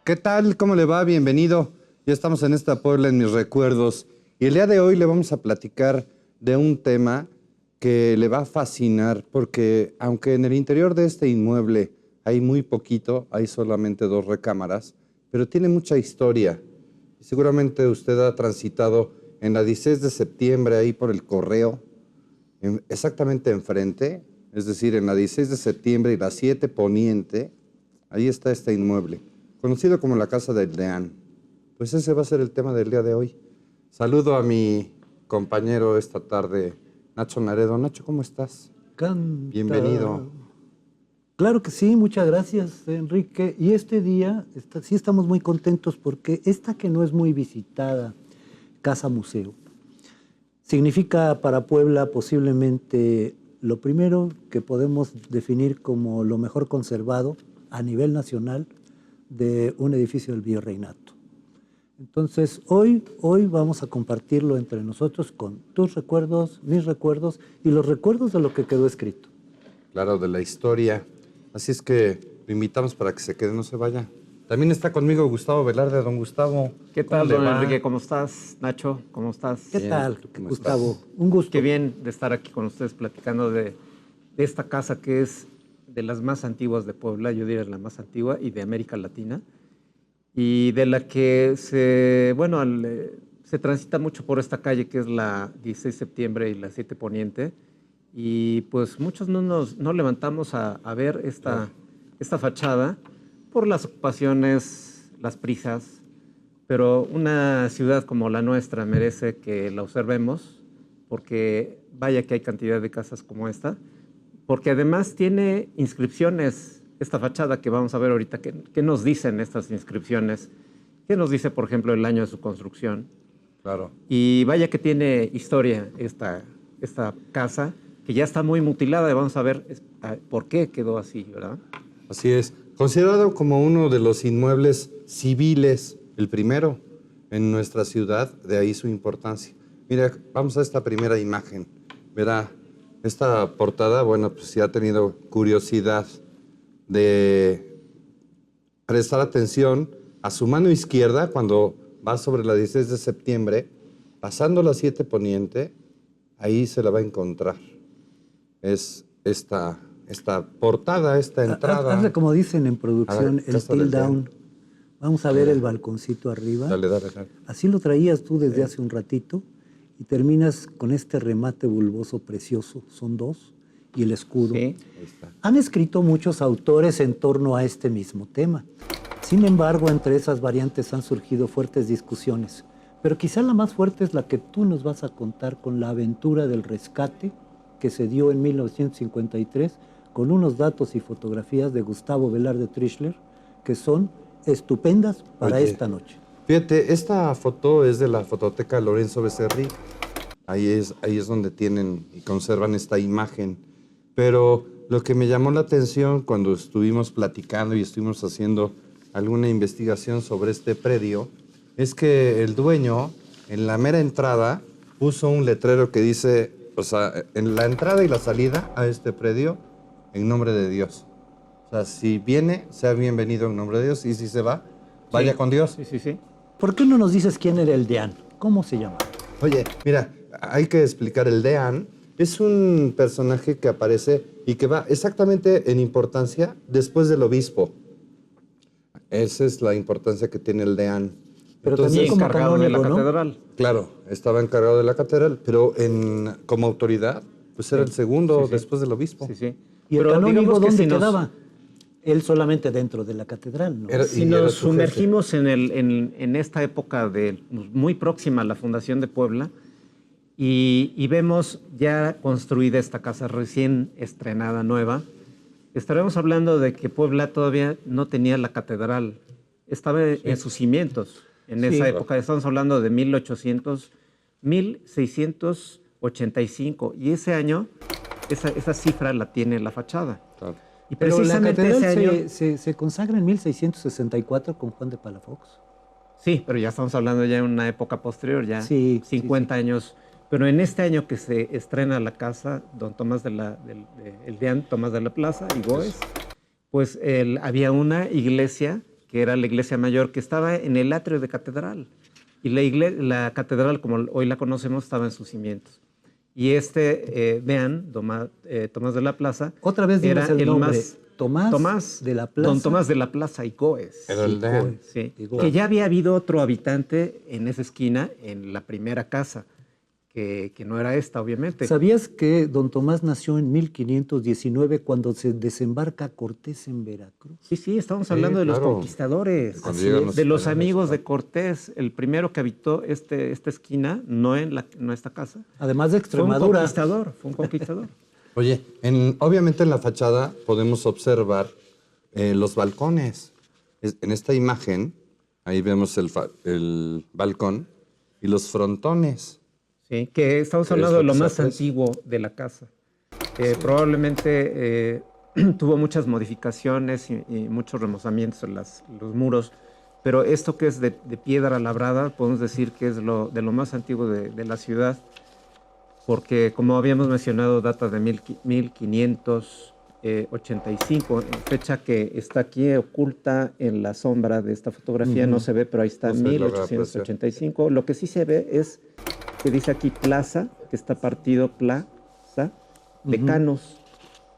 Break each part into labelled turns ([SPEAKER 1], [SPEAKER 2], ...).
[SPEAKER 1] ¿Qué tal? ¿Cómo le va? Bienvenido. Ya estamos en esta Puebla en mis recuerdos. Y el día de hoy le vamos a platicar de un tema que le va a fascinar porque aunque en el interior de este inmueble hay muy poquito, hay solamente 2 recámaras, pero tiene mucha historia. Seguramente usted ha transitado en la 16 de septiembre ahí por el Correo, exactamente enfrente, es decir, en la 16 de septiembre y la 7 Poniente, ahí está este inmueble, conocido como la Casa del Deán. Pues ese va a ser el tema del día de hoy. Saludo a mi compañero esta tarde, Nacho Naredo. Nacho, ¿cómo estás?
[SPEAKER 2] Canta.
[SPEAKER 1] Bienvenido.
[SPEAKER 2] Claro que sí, muchas gracias, Enrique. Y este día sí estamos muy contentos porque esta que no es muy visitada, Casa Museo, significa para Puebla posiblemente lo primero que podemos definir como lo mejor conservado a nivel nacional de un edificio del Virreinato. Entonces, hoy vamos a compartirlo entre nosotros con tus recuerdos, mis recuerdos y los recuerdos de lo que quedó escrito.
[SPEAKER 1] Claro, de la historia. Así es que lo invitamos para que se quede, no se vaya. También está conmigo Gustavo Velarde. Don Gustavo.
[SPEAKER 3] ¿Qué tal, don Enrique? ¿Cómo estás? Nacho, ¿cómo estás?
[SPEAKER 2] ¿Qué tal, Gustavo?
[SPEAKER 1] Estás?
[SPEAKER 2] Un gusto.
[SPEAKER 3] Qué bien de estar aquí con ustedes platicando de esta casa que es de las más antiguas de Puebla, yo diría la más antigua, y de América Latina, y de la que se transita mucho por esta calle que es la 16 de septiembre y la 7 Poniente, y pues muchos no levantamos a ver esta fachada por las ocupaciones, las prisas, pero una ciudad como la nuestra merece que la observemos, porque vaya que hay cantidad de casas como esta, porque además tiene inscripciones, esta fachada que vamos a ver ahorita. ¿Qué nos dicen estas inscripciones? ¿Qué nos dice, por ejemplo, el año de su construcción?
[SPEAKER 1] Claro.
[SPEAKER 3] Y vaya que tiene historia esta casa, que ya está muy mutilada, y vamos a ver por qué quedó así, ¿verdad?
[SPEAKER 1] Así es. Considerado como uno de los inmuebles civiles, el primero en nuestra ciudad, de ahí su importancia. Mira, vamos a esta primera imagen. Verá, esta portada, bueno, pues si ha tenido curiosidad de prestar atención a su mano izquierda cuando va sobre la 16 de septiembre, pasando la 7 Poniente, ahí se la va a encontrar. Es esta portada, esta entrada.
[SPEAKER 2] Hazle como dicen en producción, el tilt down. Vamos a ver el balconcito arriba.
[SPEAKER 1] Dale.
[SPEAKER 2] Así lo traías tú desde hace un ratito y terminas con este remate bulboso precioso. Son 2 y el escudo.
[SPEAKER 3] Sí.
[SPEAKER 1] Ahí está.
[SPEAKER 2] Han escrito muchos autores en torno a este mismo tema. Sin embargo, entre esas variantes han surgido fuertes discusiones. Pero quizá la más fuerte es la que tú nos vas a contar con la aventura del rescate que se dio en 1953 con unos datos y fotografías de Gustavo Velarde Trischler que son estupendas para esta noche.
[SPEAKER 1] Fíjate, esta foto es de la fototeca Lorenzo Becerril. Ahí es donde tienen y conservan esta imagen. Pero lo que me llamó la atención cuando estuvimos platicando y estuvimos haciendo alguna investigación sobre este predio es que el dueño, en la mera entrada, puso un letrero que dice, o sea, en la entrada y la salida a este predio, en nombre de Dios. O sea, si viene, sea bienvenido en nombre de Dios, y si se va, vaya con Dios.
[SPEAKER 3] Sí.
[SPEAKER 2] ¿Por qué no nos dices quién era el deán? ¿Cómo se llama?
[SPEAKER 1] Oye, mira, hay que explicar. El deán es un personaje que aparece y que va exactamente en importancia después del obispo. Esa es la importancia que tiene el deán.
[SPEAKER 2] Pero
[SPEAKER 1] Entonces,
[SPEAKER 2] también como
[SPEAKER 3] encargado de la
[SPEAKER 2] canónigo, ¿no?
[SPEAKER 3] catedral.
[SPEAKER 1] Claro, estaba encargado de la catedral, pero como autoridad, pues era el segundo después del obispo.
[SPEAKER 3] Sí.
[SPEAKER 2] ¿Y el
[SPEAKER 3] Pero
[SPEAKER 2] canónigo
[SPEAKER 3] digamos que
[SPEAKER 2] dónde
[SPEAKER 3] si nos-
[SPEAKER 2] quedaba? Él solamente dentro de la catedral, ¿no?
[SPEAKER 3] Si
[SPEAKER 1] Y era
[SPEAKER 3] nos
[SPEAKER 1] su jefe.
[SPEAKER 3] sumergimos en esta época muy próxima a la fundación de Puebla y vemos ya construida esta casa recién estrenada, nueva, estaremos hablando de que Puebla todavía no tenía la catedral, estaba en sus cimientos en esa época. Estamos hablando de 1685, y ese año esa cifra la tiene la fachada.
[SPEAKER 1] Claro.
[SPEAKER 3] Y
[SPEAKER 2] Pero la
[SPEAKER 3] precisamente
[SPEAKER 2] catedral
[SPEAKER 3] ese año...
[SPEAKER 2] se consagra en 1664 con Juan de Palafox.
[SPEAKER 3] Sí, pero ya estamos hablando ya en una época posterior, ya
[SPEAKER 2] Sí,
[SPEAKER 3] 50
[SPEAKER 2] sí.
[SPEAKER 3] años. Pero en este año que se estrena la casa, don Tomás el deán Tomás de la Plaza y Goes, pues había una iglesia, que era la iglesia mayor, que estaba en el atrio de catedral. Y la catedral, como hoy la conocemos, estaba en sus cimientos. Y deán, Tomás de la Plaza,
[SPEAKER 2] Otra vez
[SPEAKER 3] era
[SPEAKER 2] dinos el
[SPEAKER 3] el
[SPEAKER 2] nombre.
[SPEAKER 3] más...
[SPEAKER 2] Tomás de la Plaza.
[SPEAKER 3] Don Tomás de la Plaza y Goes.
[SPEAKER 1] Era el deán.
[SPEAKER 3] Sí,
[SPEAKER 2] Digo,
[SPEAKER 3] que ya había habido otro habitante en esa esquina, en la primera casa, que no era esta, obviamente.
[SPEAKER 2] ¿Sabías que don Tomás nació en 1519 cuando se desembarca Cortés en Veracruz?
[SPEAKER 3] Sí, estamos
[SPEAKER 1] Sí,
[SPEAKER 3] hablando de los
[SPEAKER 1] claro.
[SPEAKER 3] conquistadores,
[SPEAKER 1] Cuando llegan los
[SPEAKER 3] de los
[SPEAKER 1] españoles,
[SPEAKER 3] amigos de
[SPEAKER 1] claro.
[SPEAKER 3] Cortés. El primero que habitó esta esquina, no esta casa,
[SPEAKER 2] Además de
[SPEAKER 3] fue un
[SPEAKER 2] Extremadura.
[SPEAKER 3] conquistador.
[SPEAKER 1] Oye, obviamente en la fachada podemos observar los balcones. En esta imagen, ahí vemos el balcón y los frontones.
[SPEAKER 3] Sí, que estamos
[SPEAKER 1] ¿Qué es
[SPEAKER 3] hablando
[SPEAKER 1] lo
[SPEAKER 3] de lo
[SPEAKER 1] que se
[SPEAKER 3] más
[SPEAKER 1] aprecia?
[SPEAKER 3] antiguo de la casa. Probablemente tuvo muchas modificaciones y muchos remozamientos en los muros, pero esto que es de piedra labrada, podemos decir que es de lo más antiguo de la ciudad, porque como habíamos mencionado, data de 1585, fecha que está aquí oculta en la sombra de esta fotografía, no se ve, pero ahí está,
[SPEAKER 1] No se logra
[SPEAKER 3] 1885. Lo que sí se ve es que dice aquí plaza, que está partido plaza, decanos,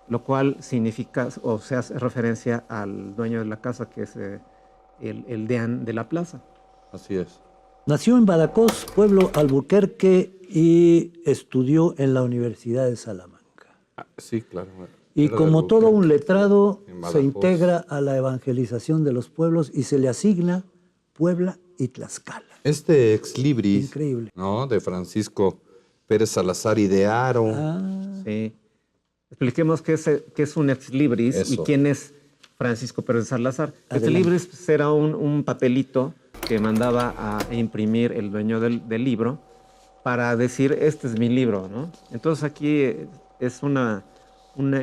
[SPEAKER 3] lo cual significa, o sea, hace referencia al dueño de la casa, que es el deán de la plaza.
[SPEAKER 1] Así es.
[SPEAKER 2] Nació en Badajoz, pueblo Albuquerque, y estudió en la Universidad de Salamanca.
[SPEAKER 1] Sí, claro.
[SPEAKER 2] Y
[SPEAKER 1] Era de
[SPEAKER 2] como todo un
[SPEAKER 1] Albuquerque,
[SPEAKER 2] letrado,
[SPEAKER 1] en
[SPEAKER 2] se
[SPEAKER 1] Badajoz.
[SPEAKER 2] integra a la evangelización de los pueblos y se le asigna Puebla y Tlaxcala.
[SPEAKER 1] Este ex libris,
[SPEAKER 2] Increíble.
[SPEAKER 1] ¿no? De Francisco Pérez Salazar y de Haro.
[SPEAKER 3] Sí. Expliquemos qué es un ex libris y
[SPEAKER 1] Eso.
[SPEAKER 3] quién es Francisco Pérez Salazar. Ex
[SPEAKER 2] Adelante.
[SPEAKER 3] libris pues, era un papelito que mandaba a imprimir el dueño del libro para decir, este es mi libro, ¿no? Entonces aquí es un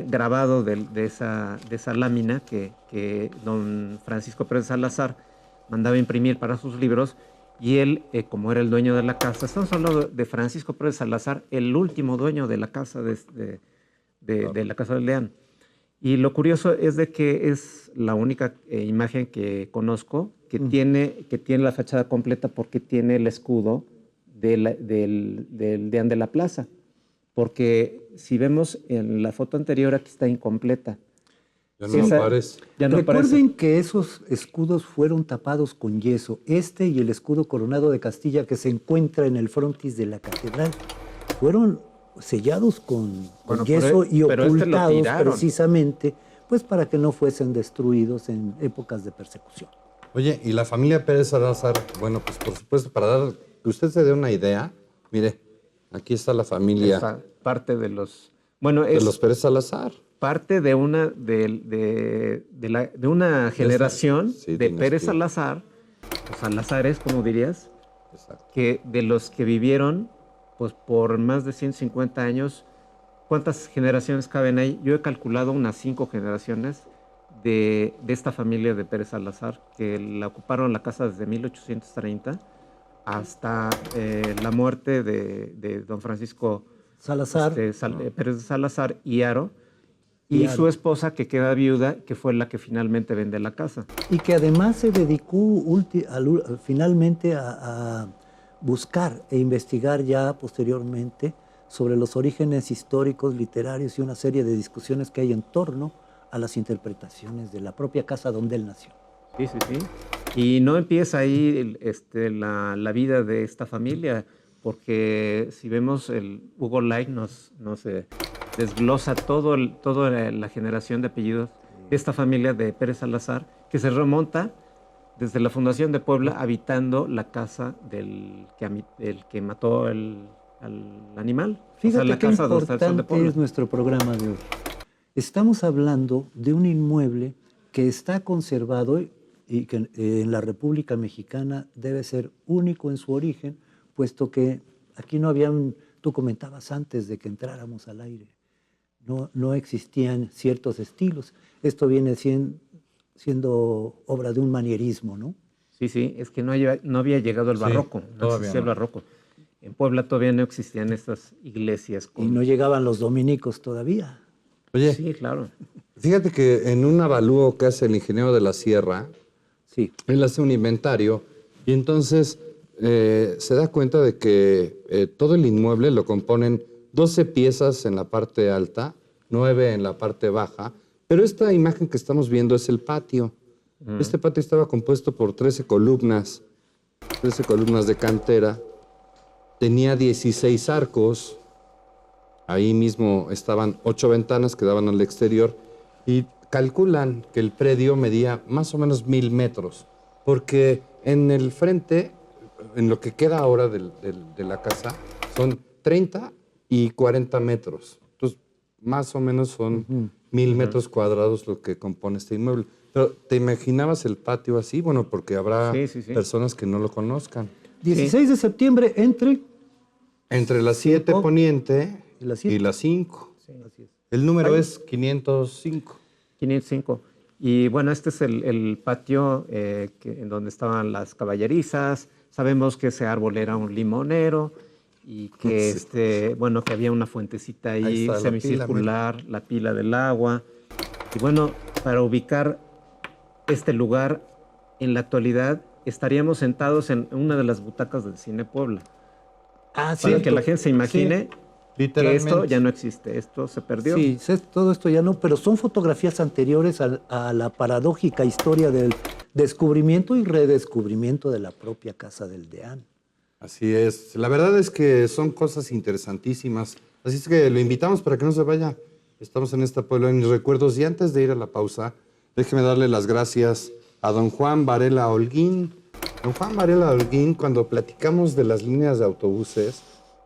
[SPEAKER 3] grabado de esa lámina que don Francisco Pérez Salazar mandaba imprimir para sus libros, y él, como era el dueño de la casa, estamos hablando de Francisco Pérez Salazar, el último dueño de la casa de la Casa del Deán. Y lo curioso es de que es la única imagen que conozco que tiene la fachada completa, porque tiene el escudo del Deán de la Plaza. Porque si vemos en la foto anterior, aquí está incompleta.
[SPEAKER 1] Ya
[SPEAKER 3] Sí,
[SPEAKER 1] no
[SPEAKER 3] esa-
[SPEAKER 1] aparece.
[SPEAKER 3] Ya no
[SPEAKER 2] Recuerden
[SPEAKER 3] aparece.
[SPEAKER 2] que esos escudos fueron tapados con yeso. Este y el escudo coronado de Castilla que se encuentra en el frontis de la catedral fueron sellados con
[SPEAKER 3] Bueno,
[SPEAKER 2] yeso y
[SPEAKER 3] pero este lo
[SPEAKER 2] ocultados
[SPEAKER 3] tiraron.
[SPEAKER 2] precisamente pues para que no fuesen destruidos en épocas de persecución.
[SPEAKER 1] Oye, y la familia Pérez Salazar, bueno, pues por supuesto, para que usted se dé una idea, mire, aquí está la familia
[SPEAKER 3] Esta parte de los... Bueno,
[SPEAKER 1] de
[SPEAKER 3] es
[SPEAKER 1] los Pérez Salazar.
[SPEAKER 3] parte de una generación
[SPEAKER 1] sí,
[SPEAKER 3] de
[SPEAKER 1] dinastía.
[SPEAKER 3] Pérez Salazar, o Salazares, como dirías,
[SPEAKER 1] Exacto.
[SPEAKER 3] que de los que vivieron pues por más de 150 años. ¿Cuántas generaciones caben ahí? Yo he calculado unas 5 generaciones de esta familia de Pérez Salazar, que la ocuparon la casa desde 1830 hasta la muerte de don Francisco
[SPEAKER 2] Salazar
[SPEAKER 3] Pérez de Salazar y Haro,
[SPEAKER 2] Y
[SPEAKER 3] y
[SPEAKER 2] Haro.
[SPEAKER 3] su esposa, que queda viuda, que fue la que finalmente vende la casa.
[SPEAKER 2] y que además se dedicó finalmente a buscar e investigar ya posteriormente sobre los orígenes históricos, literarios y una serie de discusiones que hay en torno a las interpretaciones de la propia casa donde él nació.
[SPEAKER 3] Sí. Y no empieza ahí la vida de esta familia, porque si vemos, Hugo Light nos desglosa toda la generación de apellidos de esta familia de Pérez Salazar, que se remonta desde la fundación de Puebla, habitando la casa del que mató al animal.
[SPEAKER 2] Fíjate
[SPEAKER 3] la
[SPEAKER 2] qué
[SPEAKER 3] casa donde está el Sol de
[SPEAKER 2] importante
[SPEAKER 3] Puebla.
[SPEAKER 2] es nuestro programa de hoy. Estamos hablando de un inmueble que está conservado y que en la República Mexicana debe ser único en su origen, puesto que aquí no habían, tú comentabas antes de que entráramos al aire, no existían ciertos estilos. Esto viene siendo obra de un manierismo, ¿no?
[SPEAKER 3] Sí, sí, es que no había llegado el
[SPEAKER 1] Sí,
[SPEAKER 3] barroco, no
[SPEAKER 1] todavía
[SPEAKER 3] existía el
[SPEAKER 1] no.
[SPEAKER 3] barroco. En Puebla todavía no existían estas iglesias
[SPEAKER 2] Y no llegaban los dominicos todavía.
[SPEAKER 1] Oye,
[SPEAKER 3] Sí, claro.
[SPEAKER 1] fíjate que en un avalúo que hace el ingeniero de la sierra,
[SPEAKER 2] Sí.
[SPEAKER 1] él hace un inventario y entonces se da cuenta de que todo el inmueble lo componen 12 piezas en la parte alta, 9 en la parte baja, pero esta imagen que estamos viendo es el patio. Este patio estaba compuesto por 13 columnas de cantera, tenía 16 arcos, ahí mismo estaban 8 ventanas que daban al exterior y calculan que el predio medía más o menos 1000 metros, porque en el frente, en lo que queda ahora de la casa, son 30 y 40 metros. Entonces, más o menos son 1000 metros cuadrados lo que compone este inmueble. Pero, ¿te imaginabas el patio así? Bueno, porque habrá
[SPEAKER 3] Sí, sí, sí.
[SPEAKER 1] personas que no lo conozcan.
[SPEAKER 2] 16 de septiembre entre...
[SPEAKER 1] Entre la 7
[SPEAKER 2] Cinco.
[SPEAKER 1] poniente
[SPEAKER 2] Y la siete.
[SPEAKER 1] y la 5.
[SPEAKER 2] Así es.
[SPEAKER 1] El número
[SPEAKER 3] Ay.
[SPEAKER 1] es 505.
[SPEAKER 3] 505. Y bueno, este es el patio en donde estaban las caballerizas. Sabemos que ese árbol era un limonero y que,
[SPEAKER 1] Sí.
[SPEAKER 3] bueno, que había una fuentecita
[SPEAKER 1] Ahí
[SPEAKER 3] ahí
[SPEAKER 1] está la
[SPEAKER 3] semicircular, la pila del agua. Y bueno, para ubicar este lugar, en la actualidad estaríamos sentados en una de las butacas del Cine Puebla.
[SPEAKER 2] Ah,
[SPEAKER 3] Para que la gente se imagine que
[SPEAKER 1] literalmente.
[SPEAKER 3] esto ya no existe, esto se perdió.
[SPEAKER 2] Sí, todo esto ya no, pero son fotografías anteriores a la paradójica historia del descubrimiento y redescubrimiento de la propia casa del deán.
[SPEAKER 1] Así es. La verdad es que son cosas interesantísimas. Así es que lo invitamos para que no se vaya. Estamos en esta Puebla en mis recuerdos. Y antes de ir a la pausa, déjeme darle las gracias a don Juan Varela Holguín. Don Juan Varela Holguín, cuando platicamos de las líneas de autobuses,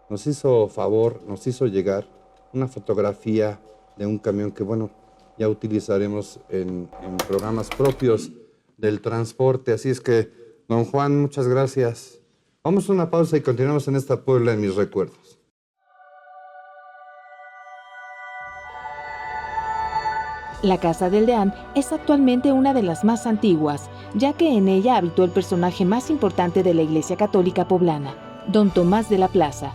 [SPEAKER 1] nos hizo favor, nos hizo llegar una fotografía de un camión que, bueno, ya utilizaremos en programas propios del transporte. Así es que, don Juan, muchas gracias. Vamos a una pausa y continuamos en esta Puebla en mis recuerdos.
[SPEAKER 4] La Casa del Deán es actualmente una de las más antiguas, ya que en ella habitó el personaje más importante de la Iglesia Católica poblana, don Tomás de la Plaza.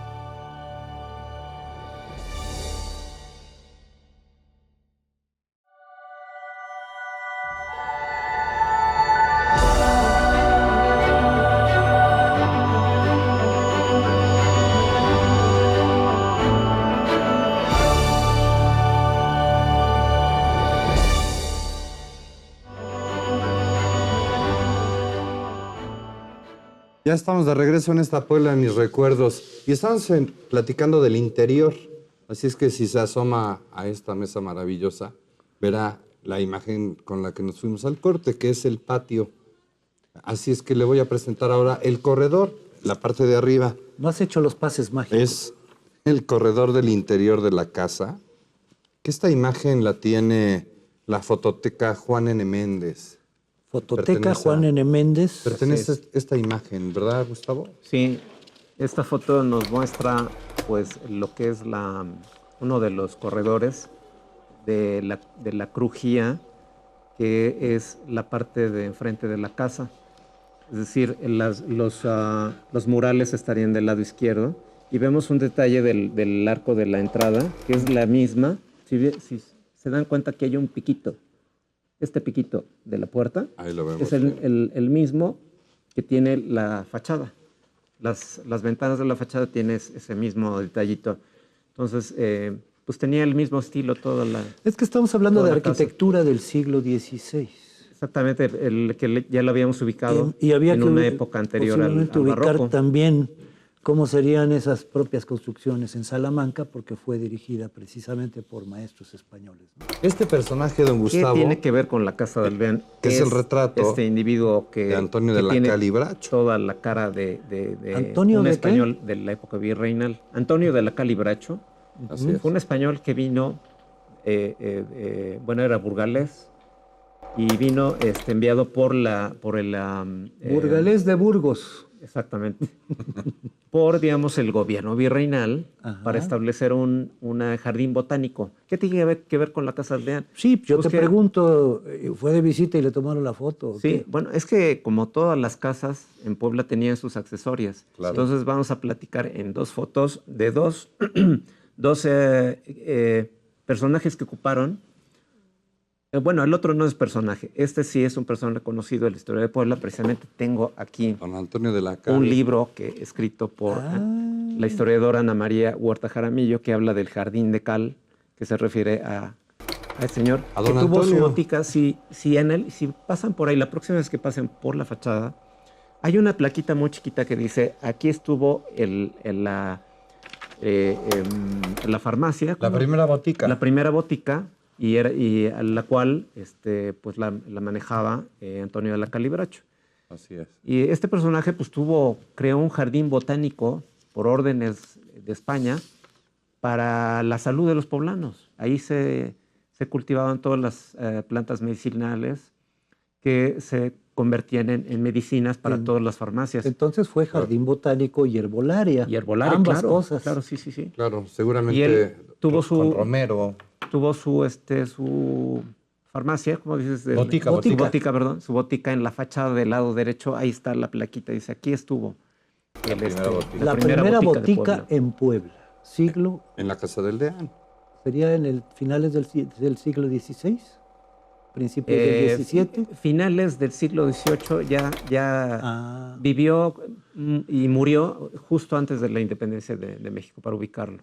[SPEAKER 1] Ya estamos de regreso en esta Puebla en mis recuerdos y estamos platicando del interior. Así es que si se asoma a esta mesa maravillosa, verá la imagen con la que nos fuimos al corte, que es el patio. Así es que le voy a presentar ahora el corredor, la parte de arriba.
[SPEAKER 2] No has hecho los pases mágicos.
[SPEAKER 1] Es el corredor del interior de la casa, que esta imagen la tiene la fototeca Juan N. Méndez.
[SPEAKER 2] Fototeca
[SPEAKER 1] Pertenece
[SPEAKER 2] Juan
[SPEAKER 1] a-
[SPEAKER 2] N. Méndez.
[SPEAKER 1] Pertenece a esta imagen, ¿verdad, Gustavo?
[SPEAKER 3] Sí, esta foto nos muestra pues lo que es uno de los corredores de la crujía, que es la parte de enfrente de la casa. Es decir, los murales estarían del lado izquierdo y vemos un detalle del arco de la entrada, que es la misma. Si se dan cuenta que hay un piquito, este piquito de la puerta
[SPEAKER 1] Ahí lo vemos.
[SPEAKER 3] es el mismo que tiene la fachada. Las ventanas de la fachada tienen ese mismo detallito. Entonces, pues tenía el mismo estilo toda la...
[SPEAKER 2] Es que estamos hablando
[SPEAKER 3] Toda
[SPEAKER 2] de
[SPEAKER 3] la casa.
[SPEAKER 2] arquitectura del siglo XVI.
[SPEAKER 3] Exactamente, ya lo habíamos ubicado
[SPEAKER 2] Y había
[SPEAKER 3] en
[SPEAKER 2] que
[SPEAKER 3] una época anterior al
[SPEAKER 2] posiblemente ubicar
[SPEAKER 3] barroco.
[SPEAKER 2] también cómo serían esas propias construcciones en Salamanca, porque fue dirigida precisamente por maestros españoles, ¿no?
[SPEAKER 1] Este personaje, don
[SPEAKER 3] ¿Qué
[SPEAKER 1] Gustavo,
[SPEAKER 3] tiene que ver con la casa del Deán?
[SPEAKER 1] que es el retrato
[SPEAKER 3] este individuo que,
[SPEAKER 1] de Antonio
[SPEAKER 3] que
[SPEAKER 1] de la
[SPEAKER 3] tiene
[SPEAKER 1] Calibracho.
[SPEAKER 3] toda la cara de
[SPEAKER 2] ¿Antonio
[SPEAKER 3] un
[SPEAKER 2] de qué?
[SPEAKER 3] español de la época virreinal. Antonio de la Calibracho
[SPEAKER 1] Así es.
[SPEAKER 3] fue un español que vino, bueno, era burgalés y vino enviado por el
[SPEAKER 2] Burgalés de Burgos.
[SPEAKER 3] exactamente. Por, digamos, el gobierno virreinal
[SPEAKER 2] Ajá.
[SPEAKER 3] para establecer un jardín botánico. ¿Qué tiene que ver con la Casa del Deán?
[SPEAKER 2] Sí, yo
[SPEAKER 3] Pues
[SPEAKER 2] te
[SPEAKER 3] que-
[SPEAKER 2] pregunto, ¿fue de visita y le tomaron la foto? ¿O
[SPEAKER 3] Sí,
[SPEAKER 2] qué?
[SPEAKER 3] bueno, es que como todas las casas en Puebla tenían sus accesorias.
[SPEAKER 1] Claro.
[SPEAKER 3] Entonces vamos a platicar en dos fotos de dos, dos personajes que ocuparon. Bueno, el otro no es personaje. Este sí es un personaje conocido de la historia de Puebla. Precisamente tengo aquí
[SPEAKER 1] Don Antonio de la Cal.
[SPEAKER 3] un libro que escrito por la historiadora Ana María Huerta Jaramillo, que habla del jardín de cal, que se refiere al señor
[SPEAKER 1] A
[SPEAKER 3] que
[SPEAKER 1] don
[SPEAKER 3] tuvo su
[SPEAKER 1] Antonio.
[SPEAKER 3] botica. Si pasan por ahí, la próxima vez que pasen por la fachada, hay una plaquita muy chiquita que dice, aquí estuvo la farmacia.
[SPEAKER 1] La primera botica.
[SPEAKER 3] La primera botica, y a la cual pues la manejaba Antonio de la Calibracho.
[SPEAKER 1] Así es.
[SPEAKER 3] Y este personaje pues creó un jardín botánico por órdenes de España para la salud de los poblanos. Ahí se cultivaban todas las plantas medicinales que se convertían en medicinas para todas las farmacias.
[SPEAKER 2] Entonces fue jardín botánico y herbolaria.
[SPEAKER 3] Y herbolaria,
[SPEAKER 2] Ambas
[SPEAKER 3] claro,
[SPEAKER 2] cosas.
[SPEAKER 3] claro, sí, sí, sí.
[SPEAKER 1] Claro,
[SPEAKER 3] Y
[SPEAKER 1] seguramente
[SPEAKER 3] él tuvo
[SPEAKER 1] con Romero.
[SPEAKER 3] Tuvo su farmacia, ¿cómo dices?
[SPEAKER 1] Botica,
[SPEAKER 3] Su
[SPEAKER 1] botica.
[SPEAKER 3] botica, perdón. Su botica en la fachada del lado derecho. Ahí está la plaquita. Dice, aquí estuvo.
[SPEAKER 1] La primera botica.
[SPEAKER 2] La primera
[SPEAKER 3] de
[SPEAKER 2] botica
[SPEAKER 3] Puebla.
[SPEAKER 2] en Puebla. Siglo,
[SPEAKER 1] En la Casa del Deán.
[SPEAKER 2] sería en el finales del siglo XVI, principios del XVII.
[SPEAKER 3] Finales del siglo XVIII ya
[SPEAKER 2] Ah,
[SPEAKER 3] vivió y murió justo antes de la independencia de México, para ubicarlo.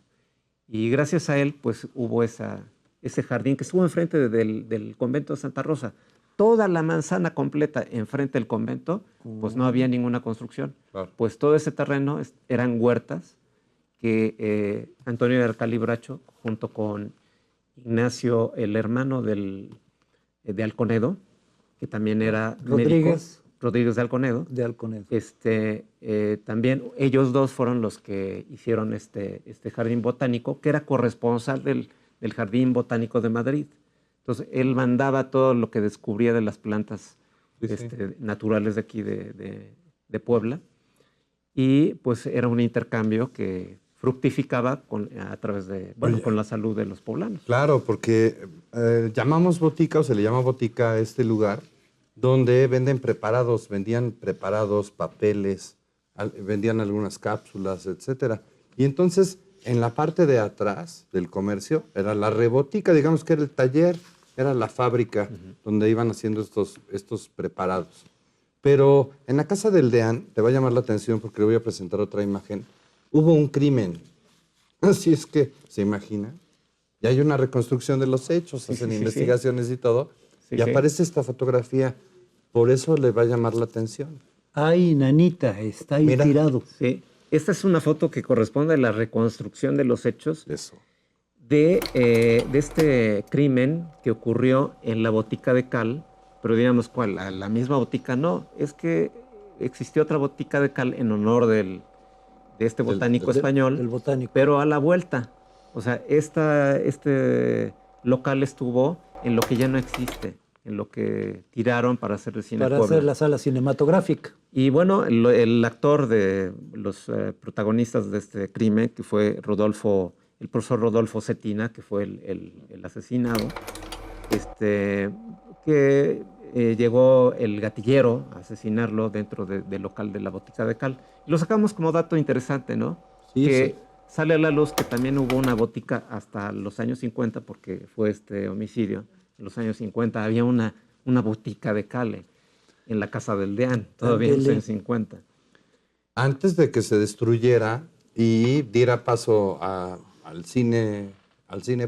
[SPEAKER 3] Y gracias a él, pues hubo ese jardín que estuvo enfrente del convento de Santa Rosa. Toda la manzana completa enfrente del convento, pues no había ninguna construcción.
[SPEAKER 1] Claro.
[SPEAKER 3] Pues todo ese terreno eran huertas que Antonio de Calibracho, junto con Ignacio, el hermano de Alconedo, que también era
[SPEAKER 2] Rodríguez.
[SPEAKER 3] médico, Rodríguez de Alconedo,
[SPEAKER 2] de Alconedo.
[SPEAKER 3] también ellos dos fueron los que hicieron este jardín botánico, que era corresponsal del Jardín Botánico de Madrid. Entonces, él mandaba todo lo que descubría de las plantas
[SPEAKER 1] Sí, sí.
[SPEAKER 3] naturales de aquí de Puebla, y pues era un intercambio que fructificaba a través con la salud de los poblanos.
[SPEAKER 1] Claro, porque llamamos botica o se le llama botica a este lugar donde vendían preparados, papeles, vendían algunas cápsulas, etcétera. Y entonces, en la parte de atrás del comercio, era la rebotica, digamos que era el taller, era la fábrica donde iban haciendo estos preparados. Pero en la Casa del Deán, te va a llamar la atención porque le voy a presentar otra imagen, hubo un crimen. Así es que, ¿se imagina? Y hay una reconstrucción de los hechos, hacen
[SPEAKER 3] sí,
[SPEAKER 1] investigaciones y todo,
[SPEAKER 3] Sí,
[SPEAKER 1] y
[SPEAKER 3] sí.
[SPEAKER 1] aparece esta fotografía. Por eso le va a llamar la atención.
[SPEAKER 2] Ay, nanita, está ahí
[SPEAKER 1] Mira.
[SPEAKER 2] tirado.
[SPEAKER 3] Sí. Esta es una foto que corresponde a la reconstrucción de los hechos
[SPEAKER 1] Eso.
[SPEAKER 3] de este crimen que ocurrió en la botica de cal, pero digamos, ¿cuál? La misma botica no, es que existió otra botica de cal en honor de este botánico español,
[SPEAKER 2] del botánico.
[SPEAKER 3] pero a la vuelta. O sea, este local estuvo en lo que ya no existe, en lo que tiraron para hacer el cine
[SPEAKER 2] Para
[SPEAKER 3] Puebla.
[SPEAKER 2] hacer la sala cinematográfica.
[SPEAKER 3] Y bueno, el actor de los protagonistas de este crimen, que fue el profesor Rodolfo Cetina, que fue el asesinado, que llegó el gatillero a asesinarlo dentro del local de la botica de cal. Y lo sacamos como dato interesante, ¿no?
[SPEAKER 1] Sí,
[SPEAKER 3] que
[SPEAKER 1] sí.
[SPEAKER 3] sale a la luz que también hubo una botica hasta los años 50, porque fue este homicidio. En los años 50 había una botica de cal en la Casa del Deán, todavía en los
[SPEAKER 2] Ándele.
[SPEAKER 3] años 50.
[SPEAKER 1] Antes de que se destruyera y diera paso al cine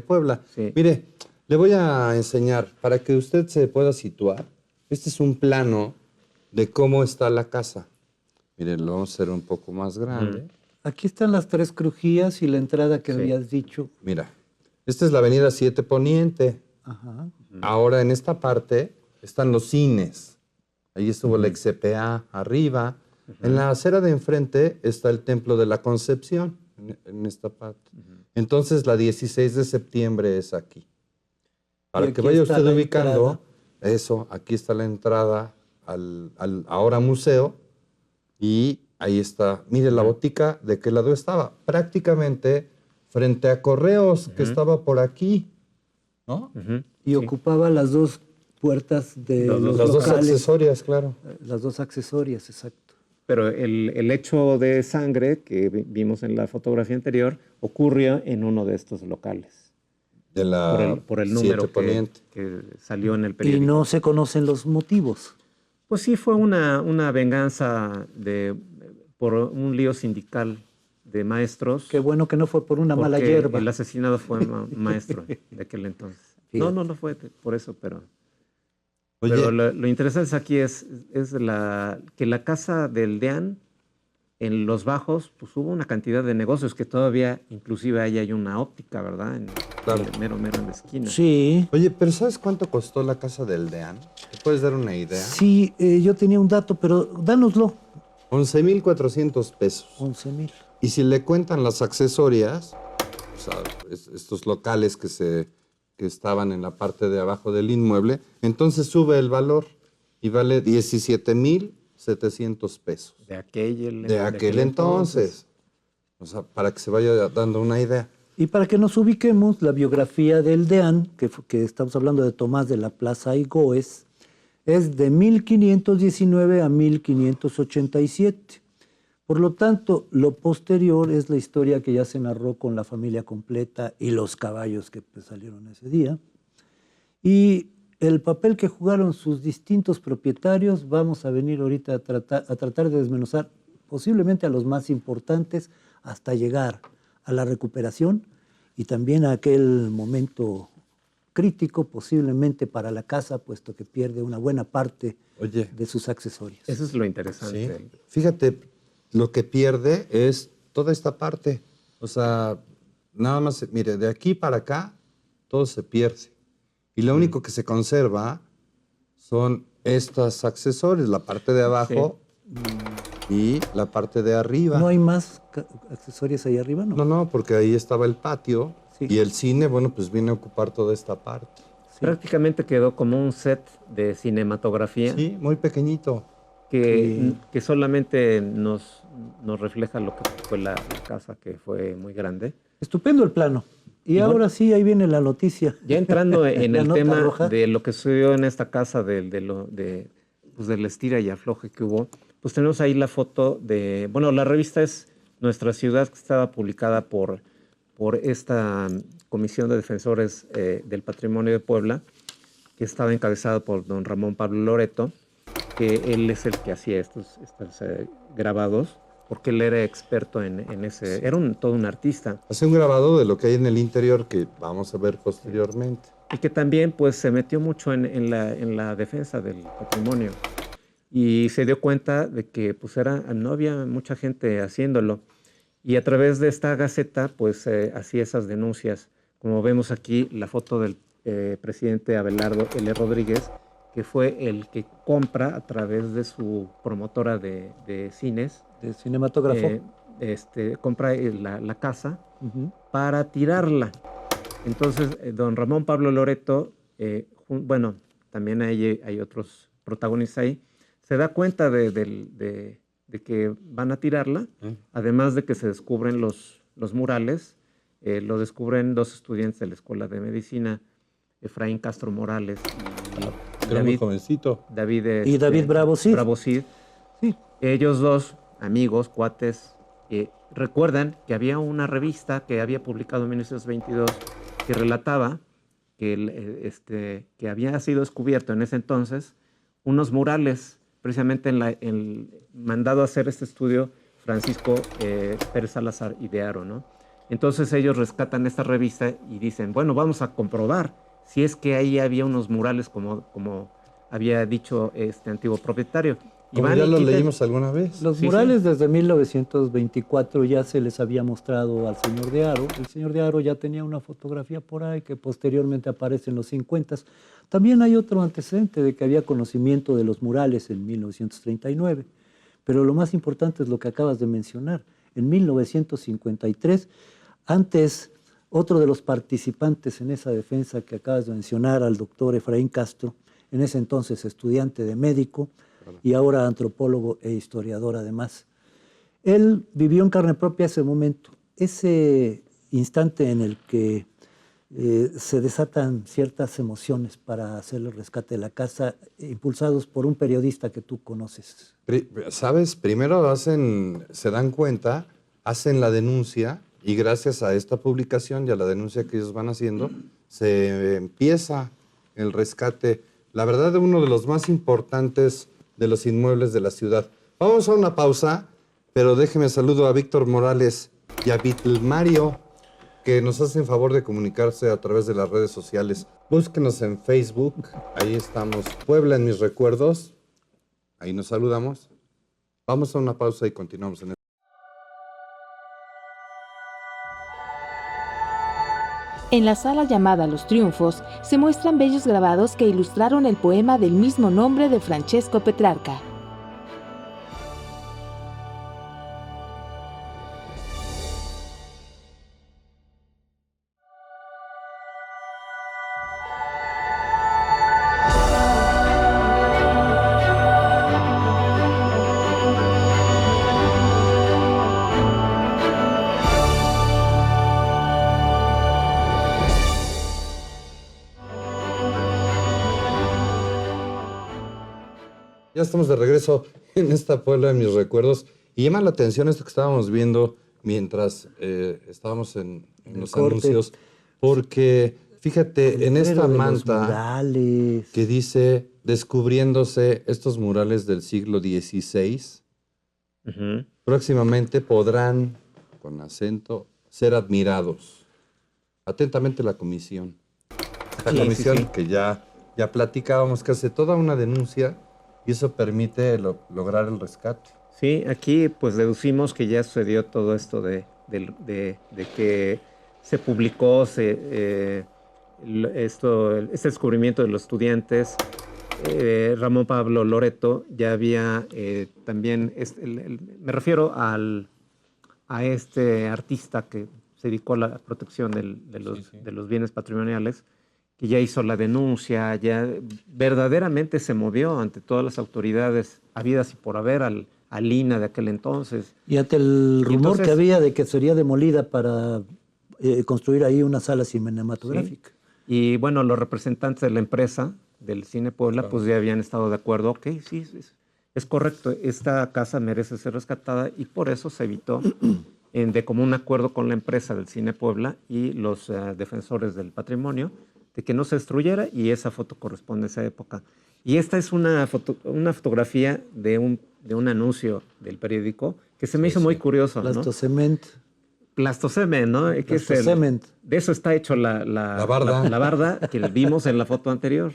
[SPEAKER 1] Puebla.
[SPEAKER 3] Sí.
[SPEAKER 1] Mire, le voy a enseñar para que usted se pueda situar. Este es un plano de cómo está la casa. Mire, lo vamos a hacer un poco más grande.
[SPEAKER 2] Aquí están las tres crujías y la entrada que
[SPEAKER 3] Sí.
[SPEAKER 2] habías dicho.
[SPEAKER 1] Mira, esta es la avenida 7 Poniente.
[SPEAKER 2] Ajá.
[SPEAKER 1] Ahora en esta parte están los cines. Ahí estuvo la XPA arriba. En la acera de enfrente está el Templo de la Concepción, en esta parte. Entonces la 16 de septiembre es aquí. Para
[SPEAKER 2] Y
[SPEAKER 1] que
[SPEAKER 2] aquí
[SPEAKER 1] vaya
[SPEAKER 2] está
[SPEAKER 1] usted
[SPEAKER 2] la
[SPEAKER 1] ubicando, eso, aquí está la entrada al ahora museo y ahí está. Mire, la botica, ¿de qué lado estaba? Prácticamente frente a Correos, que estaba por aquí, ¿no?
[SPEAKER 2] Y ocupaba las dos puertas de los
[SPEAKER 1] Las dos
[SPEAKER 2] locales.
[SPEAKER 1] accesorias, claro.
[SPEAKER 2] Las dos accesorias, exacto.
[SPEAKER 3] Pero el hecho de sangre que vimos en la fotografía anterior ocurrió en uno de estos locales.
[SPEAKER 1] De la
[SPEAKER 3] Por el
[SPEAKER 1] 7
[SPEAKER 3] número
[SPEAKER 1] Poniente.
[SPEAKER 3] que salió en el
[SPEAKER 2] Y
[SPEAKER 3] periódico.
[SPEAKER 2] no se conocen los motivos.
[SPEAKER 3] Pues sí, fue una venganza por un lío sindical de maestros.
[SPEAKER 2] Qué bueno que no fue por una mala
[SPEAKER 3] porque
[SPEAKER 2] hierba.
[SPEAKER 3] el asesinado fue maestro de aquel entonces.
[SPEAKER 2] Fíjate.
[SPEAKER 3] No fue por eso, pero...
[SPEAKER 1] Oye,
[SPEAKER 3] Pero lo interesante aquí es que la casa del DEAN, en los bajos, pues hubo una cantidad de negocios que todavía, inclusive ahí hay una óptica, ¿verdad?
[SPEAKER 1] Claro.
[SPEAKER 3] Mero en la esquina.
[SPEAKER 2] Sí,
[SPEAKER 1] oye, pero ¿sabes cuánto costó la casa del DEAN? ¿Te puedes dar una idea?
[SPEAKER 2] sí, yo tenía un dato, pero dánoslo.
[SPEAKER 1] 11,400 pesos.
[SPEAKER 2] 11,000.
[SPEAKER 1] Y si le cuentan las accesorias, o sea, estos locales que estaban en la parte de abajo del inmueble, entonces sube el valor y vale 17,700 pesos.
[SPEAKER 3] De aquel
[SPEAKER 1] De aquel entonces. O sea, para que se vaya dando una idea.
[SPEAKER 2] Y para que nos ubiquemos, la biografía del DEAN, que estamos hablando de Tomás de la Plaza y Goes, es de 1519 a 1587. Por lo tanto, lo posterior es la historia que ya se narró con la familia completa y los caballos que pues, salieron ese día. Y el papel que jugaron sus distintos propietarios, vamos a venir ahorita a tratar de desmenuzar posiblemente a los más importantes hasta llegar a la recuperación y también a aquel momento crítico posiblemente para la casa, puesto que pierde una buena parte
[SPEAKER 1] Oye,
[SPEAKER 2] de sus accesorios.
[SPEAKER 3] Eso es lo interesante.
[SPEAKER 1] sí. Fíjate, lo que pierde es toda esta parte. O sea, nada más, mire, de aquí para acá, todo se pierde. Y lo único que se conserva son estos accesorios, la parte de abajo y la parte de arriba.
[SPEAKER 2] ¿No hay más accesorios ahí arriba? No.
[SPEAKER 1] No, porque ahí estaba el patio
[SPEAKER 2] Sí.
[SPEAKER 1] y el cine, bueno, pues viene a ocupar toda esta parte.
[SPEAKER 3] Prácticamente quedó como un set de cinematografía
[SPEAKER 1] Sí, muy pequeñito.
[SPEAKER 3] que solamente nos refleja lo que fue la casa, que fue muy grande.
[SPEAKER 2] Estupendo el plano. Y ahora sí, ahí viene la noticia.
[SPEAKER 3] Ya entrando en
[SPEAKER 2] La
[SPEAKER 3] el
[SPEAKER 2] nota
[SPEAKER 3] tema
[SPEAKER 2] roja.
[SPEAKER 3] de lo que sucedió en esta casa, pues del estira y afloje que hubo, pues tenemos ahí la foto de, bueno, la revista es Nuestra Ciudad, que estaba publicada por esta Comisión de Defensores del Patrimonio de Puebla, que estaba encabezada por don Ramón Pablo Loreto, que él es el que hacía estos grabados, porque él era experto en ese, era todo un artista.
[SPEAKER 1] Hace un grabado de lo que hay en el interior que vamos a ver posteriormente.
[SPEAKER 3] Y que también pues se metió mucho en la defensa del patrimonio. Y se dio cuenta de que pues no había mucha gente haciéndolo. Y a través de esta gaceta pues hacía esas denuncias. Como vemos aquí la foto del presidente Abelardo L. Rodríguez, que fue el que compra a través de su promotora de cines,
[SPEAKER 2] De cinematógrafo.
[SPEAKER 3] compra la casa
[SPEAKER 2] Ujú.
[SPEAKER 3] para tirarla. Entonces, don Ramón Pablo Loreto, bueno, también hay otros protagonistas ahí, se da cuenta de que van a tirarla, además de que se descubren los murales, lo descubren dos estudiantes de la Escuela de Medicina, Efraín Castro Morales y
[SPEAKER 1] Era muy jovencito.
[SPEAKER 3] David,
[SPEAKER 2] Y David Bravo Cid.
[SPEAKER 3] Bravo Cid.
[SPEAKER 2] Sí.
[SPEAKER 3] Ellos dos, amigos, cuates, recuerdan que había una revista que había publicado en 1922 que relataba que había sido descubierto en ese entonces unos murales, precisamente mandado a hacer este estudio Francisco Pérez Salazar y de Haro, ¿no? Entonces ellos rescatan esta revista y dicen, bueno, vamos a comprobar si es que ahí había unos murales como había dicho este antiguo propietario. Y
[SPEAKER 1] Como
[SPEAKER 3] van
[SPEAKER 1] ya
[SPEAKER 3] y
[SPEAKER 1] lo
[SPEAKER 3] quitan-
[SPEAKER 1] leímos alguna vez.
[SPEAKER 2] Los
[SPEAKER 3] Sí,
[SPEAKER 2] murales desde 1924 ya se les había mostrado al señor de Haro. El señor de Haro ya tenía una fotografía por ahí que posteriormente aparece en los 50. También hay otro antecedente de que había conocimiento de los murales en 1939. Pero lo más importante es lo que acabas de mencionar. En 1953, antes, otro de los participantes en esa defensa que acabas de mencionar, al doctor Efraín Castro, en ese entonces estudiante de médico y ahora antropólogo e historiador además. Él vivió en carne propia ese momento, ese instante en el que se desatan ciertas emociones para hacer el rescate de la casa, impulsados por un periodista que tú conoces.
[SPEAKER 1] ¿Sabes? Primero se dan cuenta, hacen la denuncia y gracias a esta publicación y a la denuncia que ellos van haciendo, se empieza el rescate, la verdad, de uno de los más importantes de los inmuebles de la ciudad. Vamos a una pausa, pero déjeme saludo a Víctor Morales y a Mario, que nos hacen favor de comunicarse a través de las redes sociales. Búsquenos en Facebook, ahí estamos, Puebla en mis recuerdos, ahí nos saludamos. Vamos a una pausa y continuamos en el...
[SPEAKER 4] En la sala llamada Los Triunfos se muestran bellos grabados que ilustraron el poema del mismo nombre de Francesco Petrarca.
[SPEAKER 1] Ya estamos de regreso en esta Puebla de mis recuerdos y llama la atención esto que estábamos viendo mientras estábamos en los anuncios, porque fíjate, en esta manta que dice descubriéndose estos murales del siglo XVI, próximamente podrán, con acento, ser admirados. Atentamente la comisión. Esta comisión que ya platicábamos, que hace toda una denuncia. Y eso permite lograr el rescate.
[SPEAKER 3] Sí, aquí pues deducimos que ya sucedió todo esto de que se publicó este descubrimiento de los estudiantes. Ramón Pablo Loreto ya había también, me refiero a este artista que se dedicó a la protección de los bienes patrimoniales, que ya hizo la denuncia, ya verdaderamente se movió ante todas las autoridades habidas y por haber, al INAH de aquel entonces.
[SPEAKER 2] Y ante el rumor que había de que sería demolida para construir ahí una sala cinematográfica.
[SPEAKER 3] Sí. Y bueno, los representantes de la empresa del Cine Puebla pues ya habían estado de acuerdo, ok, sí, es correcto, esta casa merece ser rescatada y por eso se evitó de común acuerdo con la empresa del Cine Puebla y los defensores del patrimonio, de que no se destruyera, y esa foto corresponde a esa época. Y esta es una fotografía de un anuncio del periódico que se me hizo muy curioso.
[SPEAKER 2] Plastocement.
[SPEAKER 3] Plastocement, ¿no?
[SPEAKER 2] Plastocement.
[SPEAKER 3] De eso está hecho la barda. La barda que vimos en la foto anterior.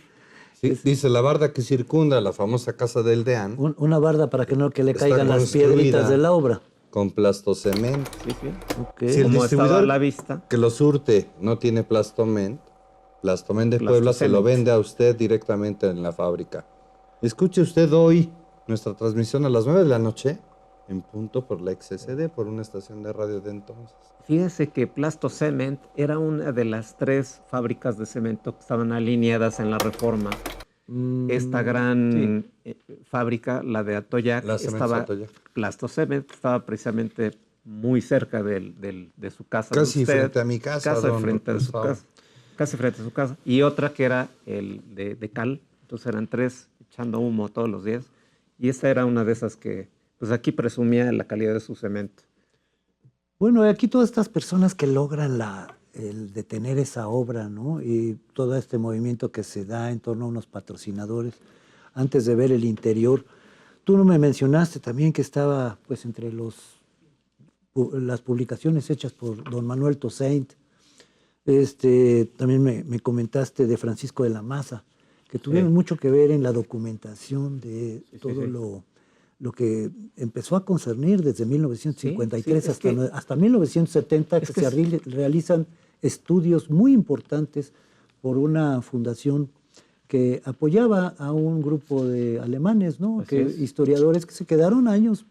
[SPEAKER 1] Sí, dice la barda que circunda la famosa casa del Deán.
[SPEAKER 2] Una barda para que no le caigan las piedritas de la obra.
[SPEAKER 1] Con plastocement.
[SPEAKER 3] Sí.
[SPEAKER 1] Okay. Si el distribuidor a la vista, que lo surte no tiene Plastocement de Puebla se lo vende a usted directamente en la fábrica. Escuche usted hoy nuestra transmisión a las 9 de la noche, en punto por la XSD, por una estación de radio de entonces.
[SPEAKER 3] Fíjese que Plastocement era una de las 3 fábricas de cemento que estaban alineadas en la Reforma. Esta gran fábrica, la de Atoyac, Plastocement estaba precisamente muy cerca de su casa.
[SPEAKER 1] Casi frente a mi casa.
[SPEAKER 3] Casi frente a su casa. Y otra que era el de cal. Entonces eran 3 echando humo todos los días. Y esta era una de esas que, pues aquí presumía la calidad de su cemento.
[SPEAKER 2] Bueno, aquí todas estas personas que logran el detener esa obra, ¿no? Y todo este movimiento que se da en torno a unos patrocinadores, antes de ver el interior. Tú no me mencionaste también que estaba, pues, entre las publicaciones hechas por don Manuel Toussaint. También me comentaste de Francisco de la Maza, que tuvieron mucho que ver en la documentación de todo lo que empezó a concernir desde 1953 hasta 1970, que se realizan estudios muy importantes por una fundación que apoyaba a un grupo de alemanes, ¿no? Historiadores que se quedaron años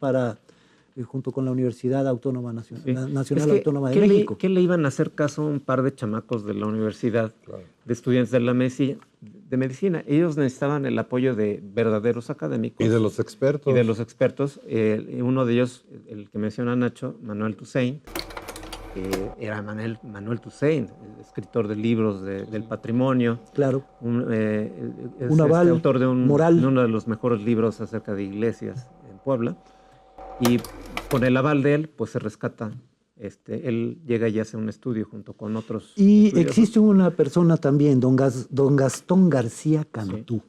[SPEAKER 2] junto con la Universidad Autónoma Nacional Autónoma de México.
[SPEAKER 3] ¿Qué le iban a hacer caso a un par de chamacos de la universidad, de estudiantes de la Mesilla, de medicina. Ellos necesitaban el apoyo de verdaderos académicos.
[SPEAKER 1] Y de los expertos.
[SPEAKER 3] Y de los expertos. Uno de ellos, el que menciona Nacho, Manuel Toussaint, era Manuel Toussaint, el escritor de libros del patrimonio.
[SPEAKER 2] Claro.
[SPEAKER 3] Es
[SPEAKER 2] Un aval
[SPEAKER 3] autor de
[SPEAKER 2] moral.
[SPEAKER 3] de uno de los mejores libros acerca de iglesias en Puebla. Y con el aval de él, pues se rescata. Él llega y hace un estudio junto con otros.
[SPEAKER 2] Y
[SPEAKER 3] estudiosos.
[SPEAKER 2] existe una persona también, don Gastón García Cantú.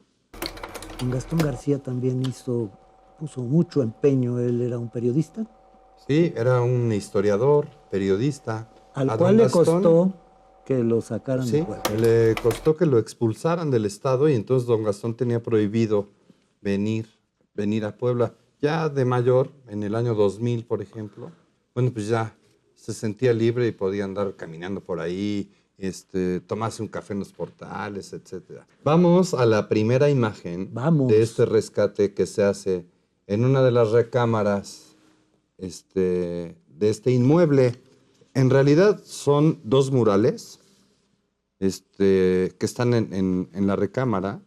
[SPEAKER 2] Don Gastón García también puso mucho empeño, él era un periodista.
[SPEAKER 1] Sí, era un historiador, periodista.
[SPEAKER 2] Al
[SPEAKER 1] A
[SPEAKER 2] cual
[SPEAKER 1] don
[SPEAKER 2] le
[SPEAKER 1] Gastón,
[SPEAKER 2] costó que lo sacaran
[SPEAKER 1] sí,
[SPEAKER 2] de Puebla.
[SPEAKER 1] le costó que lo expulsaran del estado y entonces don Gastón tenía prohibido venir a Puebla. Ya de mayor, en el año 2000, por ejemplo, bueno, pues ya se sentía libre y podía andar caminando por ahí, tomarse un café en los portales, etc. Vamos a la primera imagen de este rescate que se hace en una de las recámaras de este inmueble. En realidad son dos murales que están en la recámara.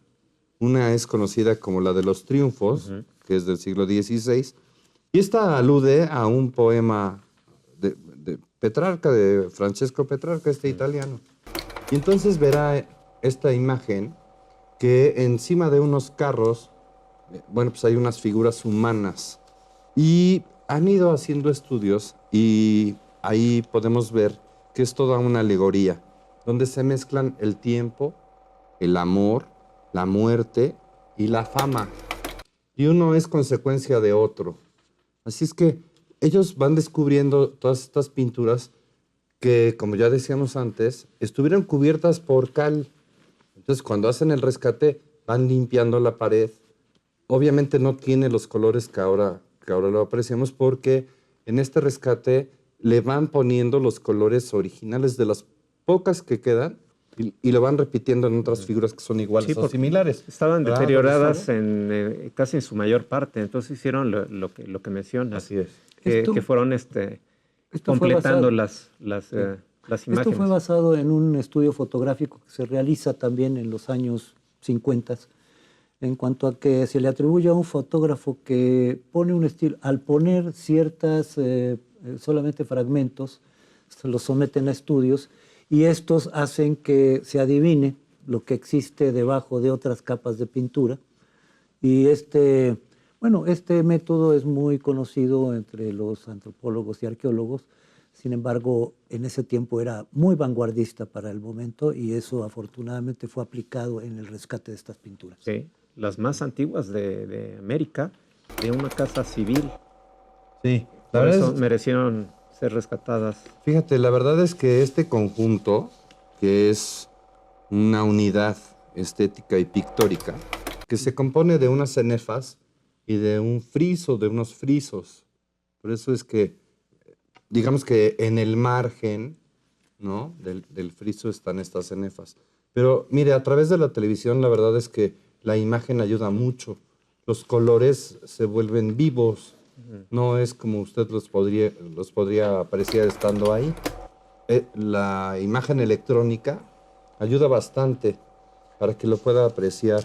[SPEAKER 1] Una es conocida como la de los Triunfos, que es del siglo XVI, y esta alude a un poema de Petrarca, de Francesco Petrarca, italiano. Y entonces verá esta imagen que encima de unos carros, bueno, pues hay unas figuras humanas. Y han ido haciendo estudios y ahí podemos ver que es toda una alegoría, donde se mezclan el tiempo, el amor, la muerte y la fama. Y uno es consecuencia de otro. Así es que ellos van descubriendo todas estas pinturas que, como ya decíamos antes, estuvieron cubiertas por cal. Entonces, cuando hacen el rescate, van limpiando la pared. Obviamente no tiene los colores que ahora lo apreciamos, porque en este rescate le van poniendo los colores originales de las pocas que quedan y lo van repitiendo en otras figuras que son iguales o similares.
[SPEAKER 3] Estaban
[SPEAKER 1] ¿verdad,
[SPEAKER 3] deterioradas
[SPEAKER 1] Gonzalo?
[SPEAKER 3] casi en su mayor parte, entonces hicieron lo que mencionas.
[SPEAKER 1] Así es.
[SPEAKER 3] Que fueron completando las imágenes.
[SPEAKER 2] Esto fue basado en un estudio fotográfico que se realiza también en los años 50, en cuanto a que se le atribuye a un fotógrafo que pone un estilo, al poner ciertas, solamente fragmentos, se los someten a estudios y estos hacen que se adivine lo que existe debajo de otras capas de pintura. Y este método es muy conocido entre los antropólogos y arqueólogos. Sin embargo, en ese tiempo era muy vanguardista para el momento y eso afortunadamente fue aplicado en el rescate de estas pinturas.
[SPEAKER 3] Sí, las más antiguas de América, de una casa civil.
[SPEAKER 1] Sí,
[SPEAKER 3] Por eso merecieron ser rescatadas.
[SPEAKER 1] Fíjate, la verdad es que este conjunto, que es una unidad estética y pictórica, que se compone de unas cenefas y de un friso, de unos frisos. Por eso es que, digamos que en el margen, ¿no?, del friso están estas cenefas. Pero mire, a través de la televisión la verdad es que la imagen ayuda mucho. Los colores se vuelven vivos. No es como usted los podría apreciar estando ahí. La imagen electrónica ayuda bastante para que lo pueda apreciar.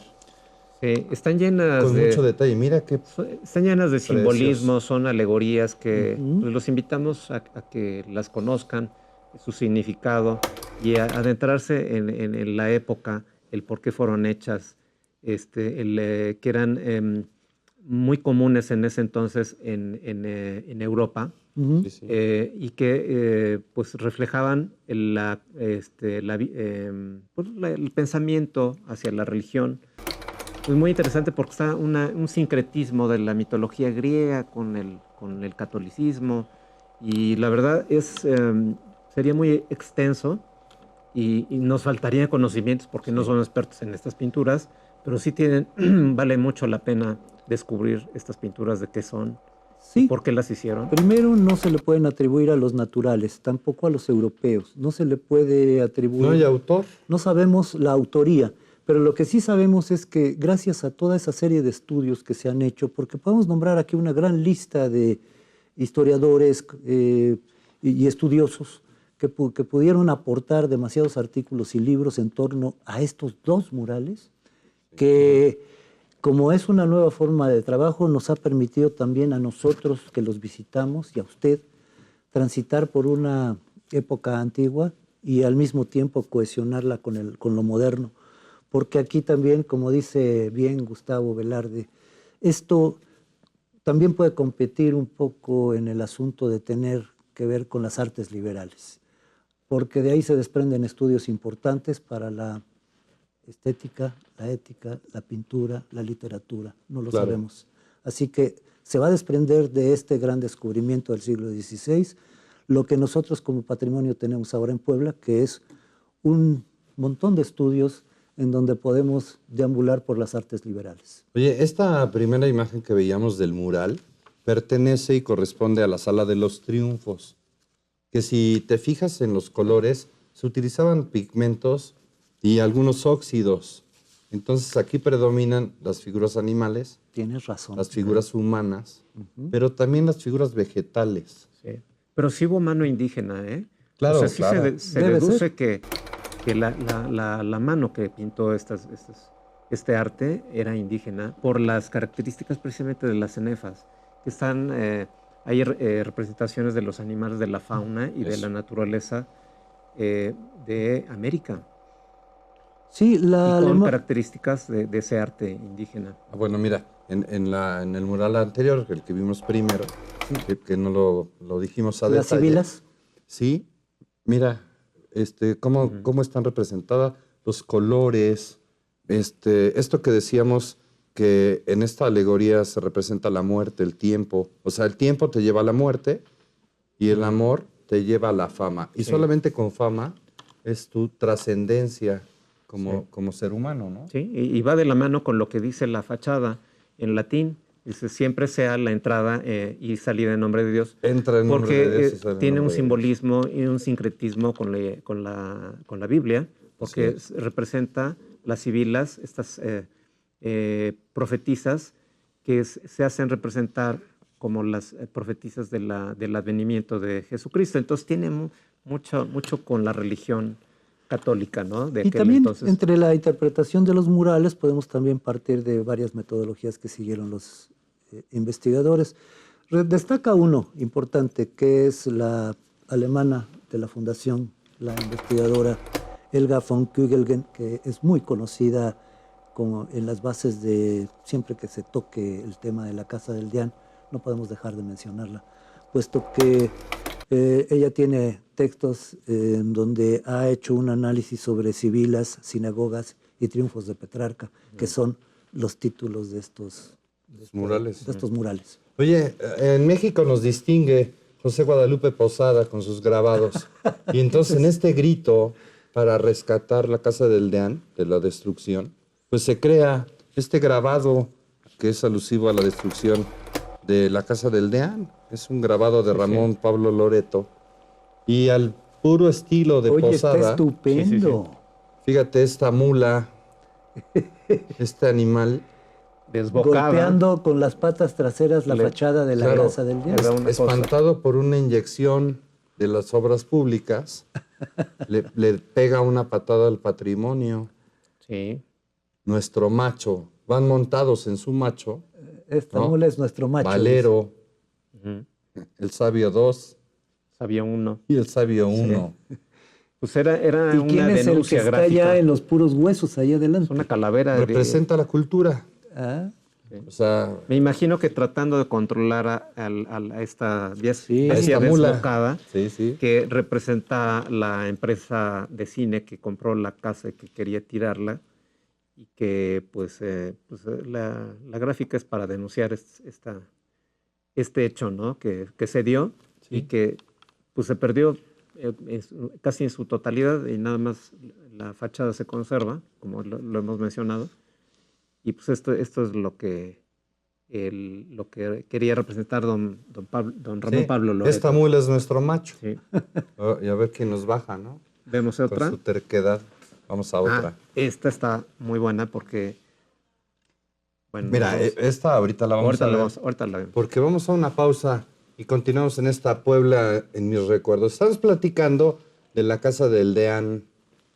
[SPEAKER 3] Sí, están llenas
[SPEAKER 1] con mucho detalle. Mira qué
[SPEAKER 3] están llenas de
[SPEAKER 1] precioso.
[SPEAKER 3] simbolismos, son alegorías que pues, los invitamos a que las conozcan, su significado y a adentrarse en la época, el por qué fueron hechas, que eran muy comunes en ese entonces en Europa.
[SPEAKER 1] Sí, sí.
[SPEAKER 3] Y que pues reflejaban el pensamiento hacia la religión. Es muy interesante porque está un sincretismo de la mitología griega con el catolicismo y la verdad sería muy extenso y nos faltaría conocimientos porque no son expertos en estas pinturas, pero sí vale mucho la pena descubrir estas pinturas de qué son.
[SPEAKER 2] Sí.
[SPEAKER 3] ¿Por qué las hicieron?
[SPEAKER 2] Primero, no se le pueden atribuir a los naturales, tampoco a los europeos. No se le puede atribuir...
[SPEAKER 1] ¿No hay autor?
[SPEAKER 2] No sabemos la autoría, pero lo que sí sabemos es que gracias a toda esa serie de estudios que se han hecho, porque podemos nombrar aquí una gran lista de historiadores y estudiosos que pudieron aportar demasiados artículos y libros en torno a estos dos murales, que como es una nueva forma de trabajo, nos ha permitido también a nosotros que los visitamos y a usted transitar por una época antigua y al mismo tiempo cohesionarla con lo moderno. Porque aquí también, como dice bien Gustavo Velarde, esto también puede competir un poco en el asunto de tener que ver con las artes liberales, porque de ahí se desprenden estudios importantes para la estética, la ética, la pintura, la literatura, no lo sabemos. Así que se va a desprender de este gran descubrimiento del siglo XVI lo que nosotros como patrimonio tenemos ahora en Puebla, que es un montón de estudios en donde podemos deambular por las artes liberales.
[SPEAKER 1] Oye, esta primera imagen que veíamos del mural pertenece y corresponde a la Sala de los Triunfos, que si te fijas en los colores, se utilizaban pigmentos y algunos óxidos. Entonces aquí predominan las figuras animales,
[SPEAKER 2] Tienes razón.
[SPEAKER 1] las figuras humanas, pero también las figuras vegetales.
[SPEAKER 3] Sí. Pero sí hubo mano indígena, ¿eh?
[SPEAKER 1] Claro,
[SPEAKER 3] o sea, sí
[SPEAKER 1] claro.
[SPEAKER 3] se
[SPEAKER 2] Debe
[SPEAKER 3] deduce
[SPEAKER 2] ser.
[SPEAKER 3] que la mano que pintó este arte era indígena por las características precisamente de las cenefas, que están, hay representaciones de los animales de la fauna y de la naturaleza de América,
[SPEAKER 2] Sí,
[SPEAKER 3] y con características de ese arte indígena.
[SPEAKER 1] Ah, bueno, mira, en el mural anterior, el que vimos primero, que no lo dijimos a
[SPEAKER 2] las
[SPEAKER 1] detalle.
[SPEAKER 2] sibilas.
[SPEAKER 1] Sí, mira, cómo están representadas, los colores, esto que decíamos que en esta alegoría se representa la muerte, el tiempo. O sea, el tiempo te lleva a la muerte y el amor te lleva a la fama. Y solamente con fama es tu trascendencia como ser humano, ¿no?
[SPEAKER 3] Sí, y va de la mano con lo que dice la fachada en latín. Dice, siempre sea la entrada y salida en nombre de Dios.
[SPEAKER 1] Entra en nombre de Dios y
[SPEAKER 3] Porque
[SPEAKER 1] sale en
[SPEAKER 3] tiene
[SPEAKER 1] nombre
[SPEAKER 3] un
[SPEAKER 1] de Dios.
[SPEAKER 3] simbolismo y un sincretismo con la Biblia, porque representa las sibilas, estas profetisas que se hacen representar como las profetisas del advenimiento de Jesucristo. Entonces tiene mucho con la religión católica, ¿no? De
[SPEAKER 2] Y
[SPEAKER 3] aquel
[SPEAKER 2] también
[SPEAKER 3] entonces.
[SPEAKER 2] entre la interpretación de los murales podemos también partir de varias metodologías que siguieron los investigadores. Destaca uno importante, que es la alemana de la fundación, la investigadora Helga von Kügelgen, que es muy conocida como en las bases de, siempre que se toque el tema de la Casa del Dián, no podemos dejar de mencionarla, puesto que ella tiene textos en donde ha hecho un análisis sobre sibilas, sinagogas y triunfos de Petrarca, que son los títulos de estos
[SPEAKER 1] murales.
[SPEAKER 2] De estos murales.
[SPEAKER 1] Oye, en México nos distingue José Guadalupe Posada con sus grabados. Y entonces en este grito para rescatar la Casa del Deán de la destrucción, pues se crea este grabado que es alusivo a la destrucción de la Casa del Deán. Es un grabado de Ramón Pablo Loreto. Y al puro estilo de
[SPEAKER 2] Oye,
[SPEAKER 1] Posada,
[SPEAKER 2] está estupendo.
[SPEAKER 1] fíjate esta mula, este animal
[SPEAKER 3] Desbocada.
[SPEAKER 2] Golpeando con las patas traseras la fachada de la
[SPEAKER 1] claro,
[SPEAKER 2] Casa del Dián.
[SPEAKER 3] Era una cosa.
[SPEAKER 1] espantado por una inyección de las obras públicas, le pega una patada al patrimonio.
[SPEAKER 3] Sí.
[SPEAKER 1] Nuestro macho, van montados en su macho,
[SPEAKER 2] Esta
[SPEAKER 1] ¿no?
[SPEAKER 2] mula es nuestro macho.
[SPEAKER 1] Valero,
[SPEAKER 3] Ujú.
[SPEAKER 1] el sabio 2
[SPEAKER 3] Sabía uno.
[SPEAKER 1] y el sabio 1.
[SPEAKER 3] Pues era
[SPEAKER 2] dice. ¿Y
[SPEAKER 3] una
[SPEAKER 2] quién es el que
[SPEAKER 3] denuncia
[SPEAKER 2] está
[SPEAKER 3] gráfica.
[SPEAKER 2] allá en los puros huesos, ahí adelante?
[SPEAKER 3] Es una calavera.
[SPEAKER 1] Representa la cultura.
[SPEAKER 2] Ah,
[SPEAKER 1] O sea,
[SPEAKER 3] Me imagino que tratando de controlar a esta
[SPEAKER 2] Sí.
[SPEAKER 3] bestia
[SPEAKER 1] esta mula.
[SPEAKER 3] desbocada,
[SPEAKER 1] sí.
[SPEAKER 3] que representa la empresa de cine que compró la casa y que quería tirarla, y que la gráfica es para denunciar este hecho, ¿no? que se dio y que pues se perdió casi en su totalidad, y nada más la fachada se conserva, como lo hemos mencionado. Y pues esto es lo que quería representar don Ramón
[SPEAKER 1] Sí,
[SPEAKER 3] Pablo Loreto.
[SPEAKER 1] esta mula es nuestro macho.
[SPEAKER 3] Sí.
[SPEAKER 1] Y a ver quién nos baja, ¿no?
[SPEAKER 3] Vemos
[SPEAKER 1] Con
[SPEAKER 3] otra.
[SPEAKER 1] su terquedad. Vamos a otra.
[SPEAKER 3] Esta está muy buena porque... Bueno,
[SPEAKER 1] Mira, esta ahorita la vamos a ver.
[SPEAKER 3] ahorita la vemos.
[SPEAKER 1] Porque vamos a una pausa y continuamos en esta Puebla en mis recuerdos. Estamos platicando de la Casa del Deán,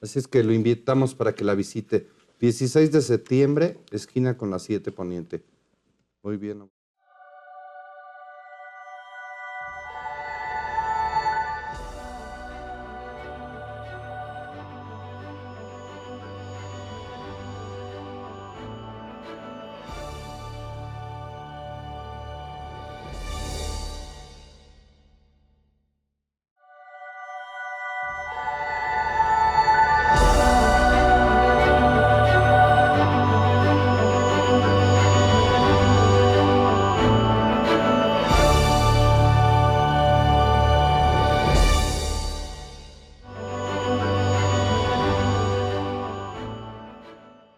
[SPEAKER 1] así es que lo invitamos para que la visite. 16 de septiembre, esquina con la 7 Poniente. Muy bien.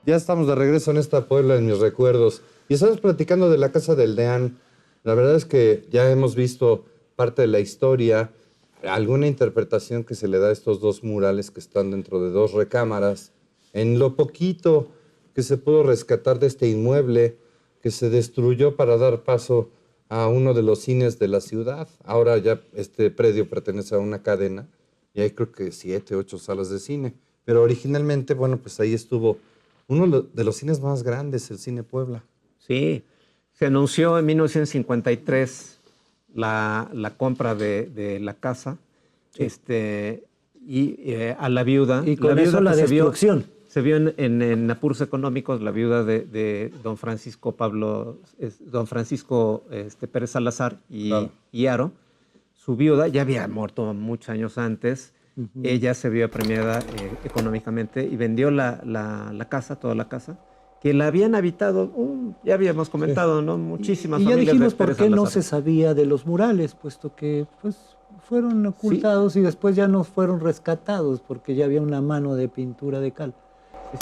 [SPEAKER 1] Ya estamos de regreso en esta Puebla en mis recuerdos. Y estamos platicando de la Casa del Deán. La verdad es que ya hemos visto parte de la historia, alguna interpretación que se le da a estos dos murales que están dentro de dos recámaras. En lo poquito que se pudo rescatar de este inmueble que se destruyó para dar paso a uno de los cines de la ciudad. Ahora ya este predio pertenece a una cadena y hay creo que 7, 8 salas de cine. Pero originalmente, bueno, pues ahí estuvo uno de los cines más grandes, el Cine Puebla.
[SPEAKER 3] Sí, se anunció en 1953 la compra de la casa, a la viuda.
[SPEAKER 2] Y con eso la destrucción.
[SPEAKER 3] Se vio en apuros económicos la viuda de don Francisco Pérez Salazar y Aro. Su viuda ya había muerto muchos años antes. Ella se vio apremiada económicamente y vendió la casa, toda la casa, que la habían habitado, ya habíamos comentado, ¿no? Muchísimas
[SPEAKER 2] familias. Y ya
[SPEAKER 3] familias
[SPEAKER 2] dijimos
[SPEAKER 3] de
[SPEAKER 2] por
[SPEAKER 3] Pérez
[SPEAKER 2] qué no
[SPEAKER 3] Salazar.
[SPEAKER 2] se sabía de los murales, puesto que pues, fueron ocultados y después ya no fueron rescatados, porque ya había una mano de pintura de cal.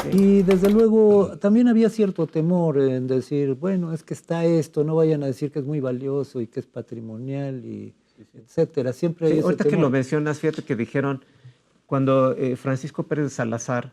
[SPEAKER 3] Sí.
[SPEAKER 2] Y desde luego también había cierto temor en decir, bueno, es que está esto, no vayan a decir que es muy valioso y que es patrimonial y etcétera. Siempre hay ese
[SPEAKER 3] Ahorita
[SPEAKER 2] temor.
[SPEAKER 3] que lo mencionas, fíjate que dijeron, cuando Francisco Pérez Salazar,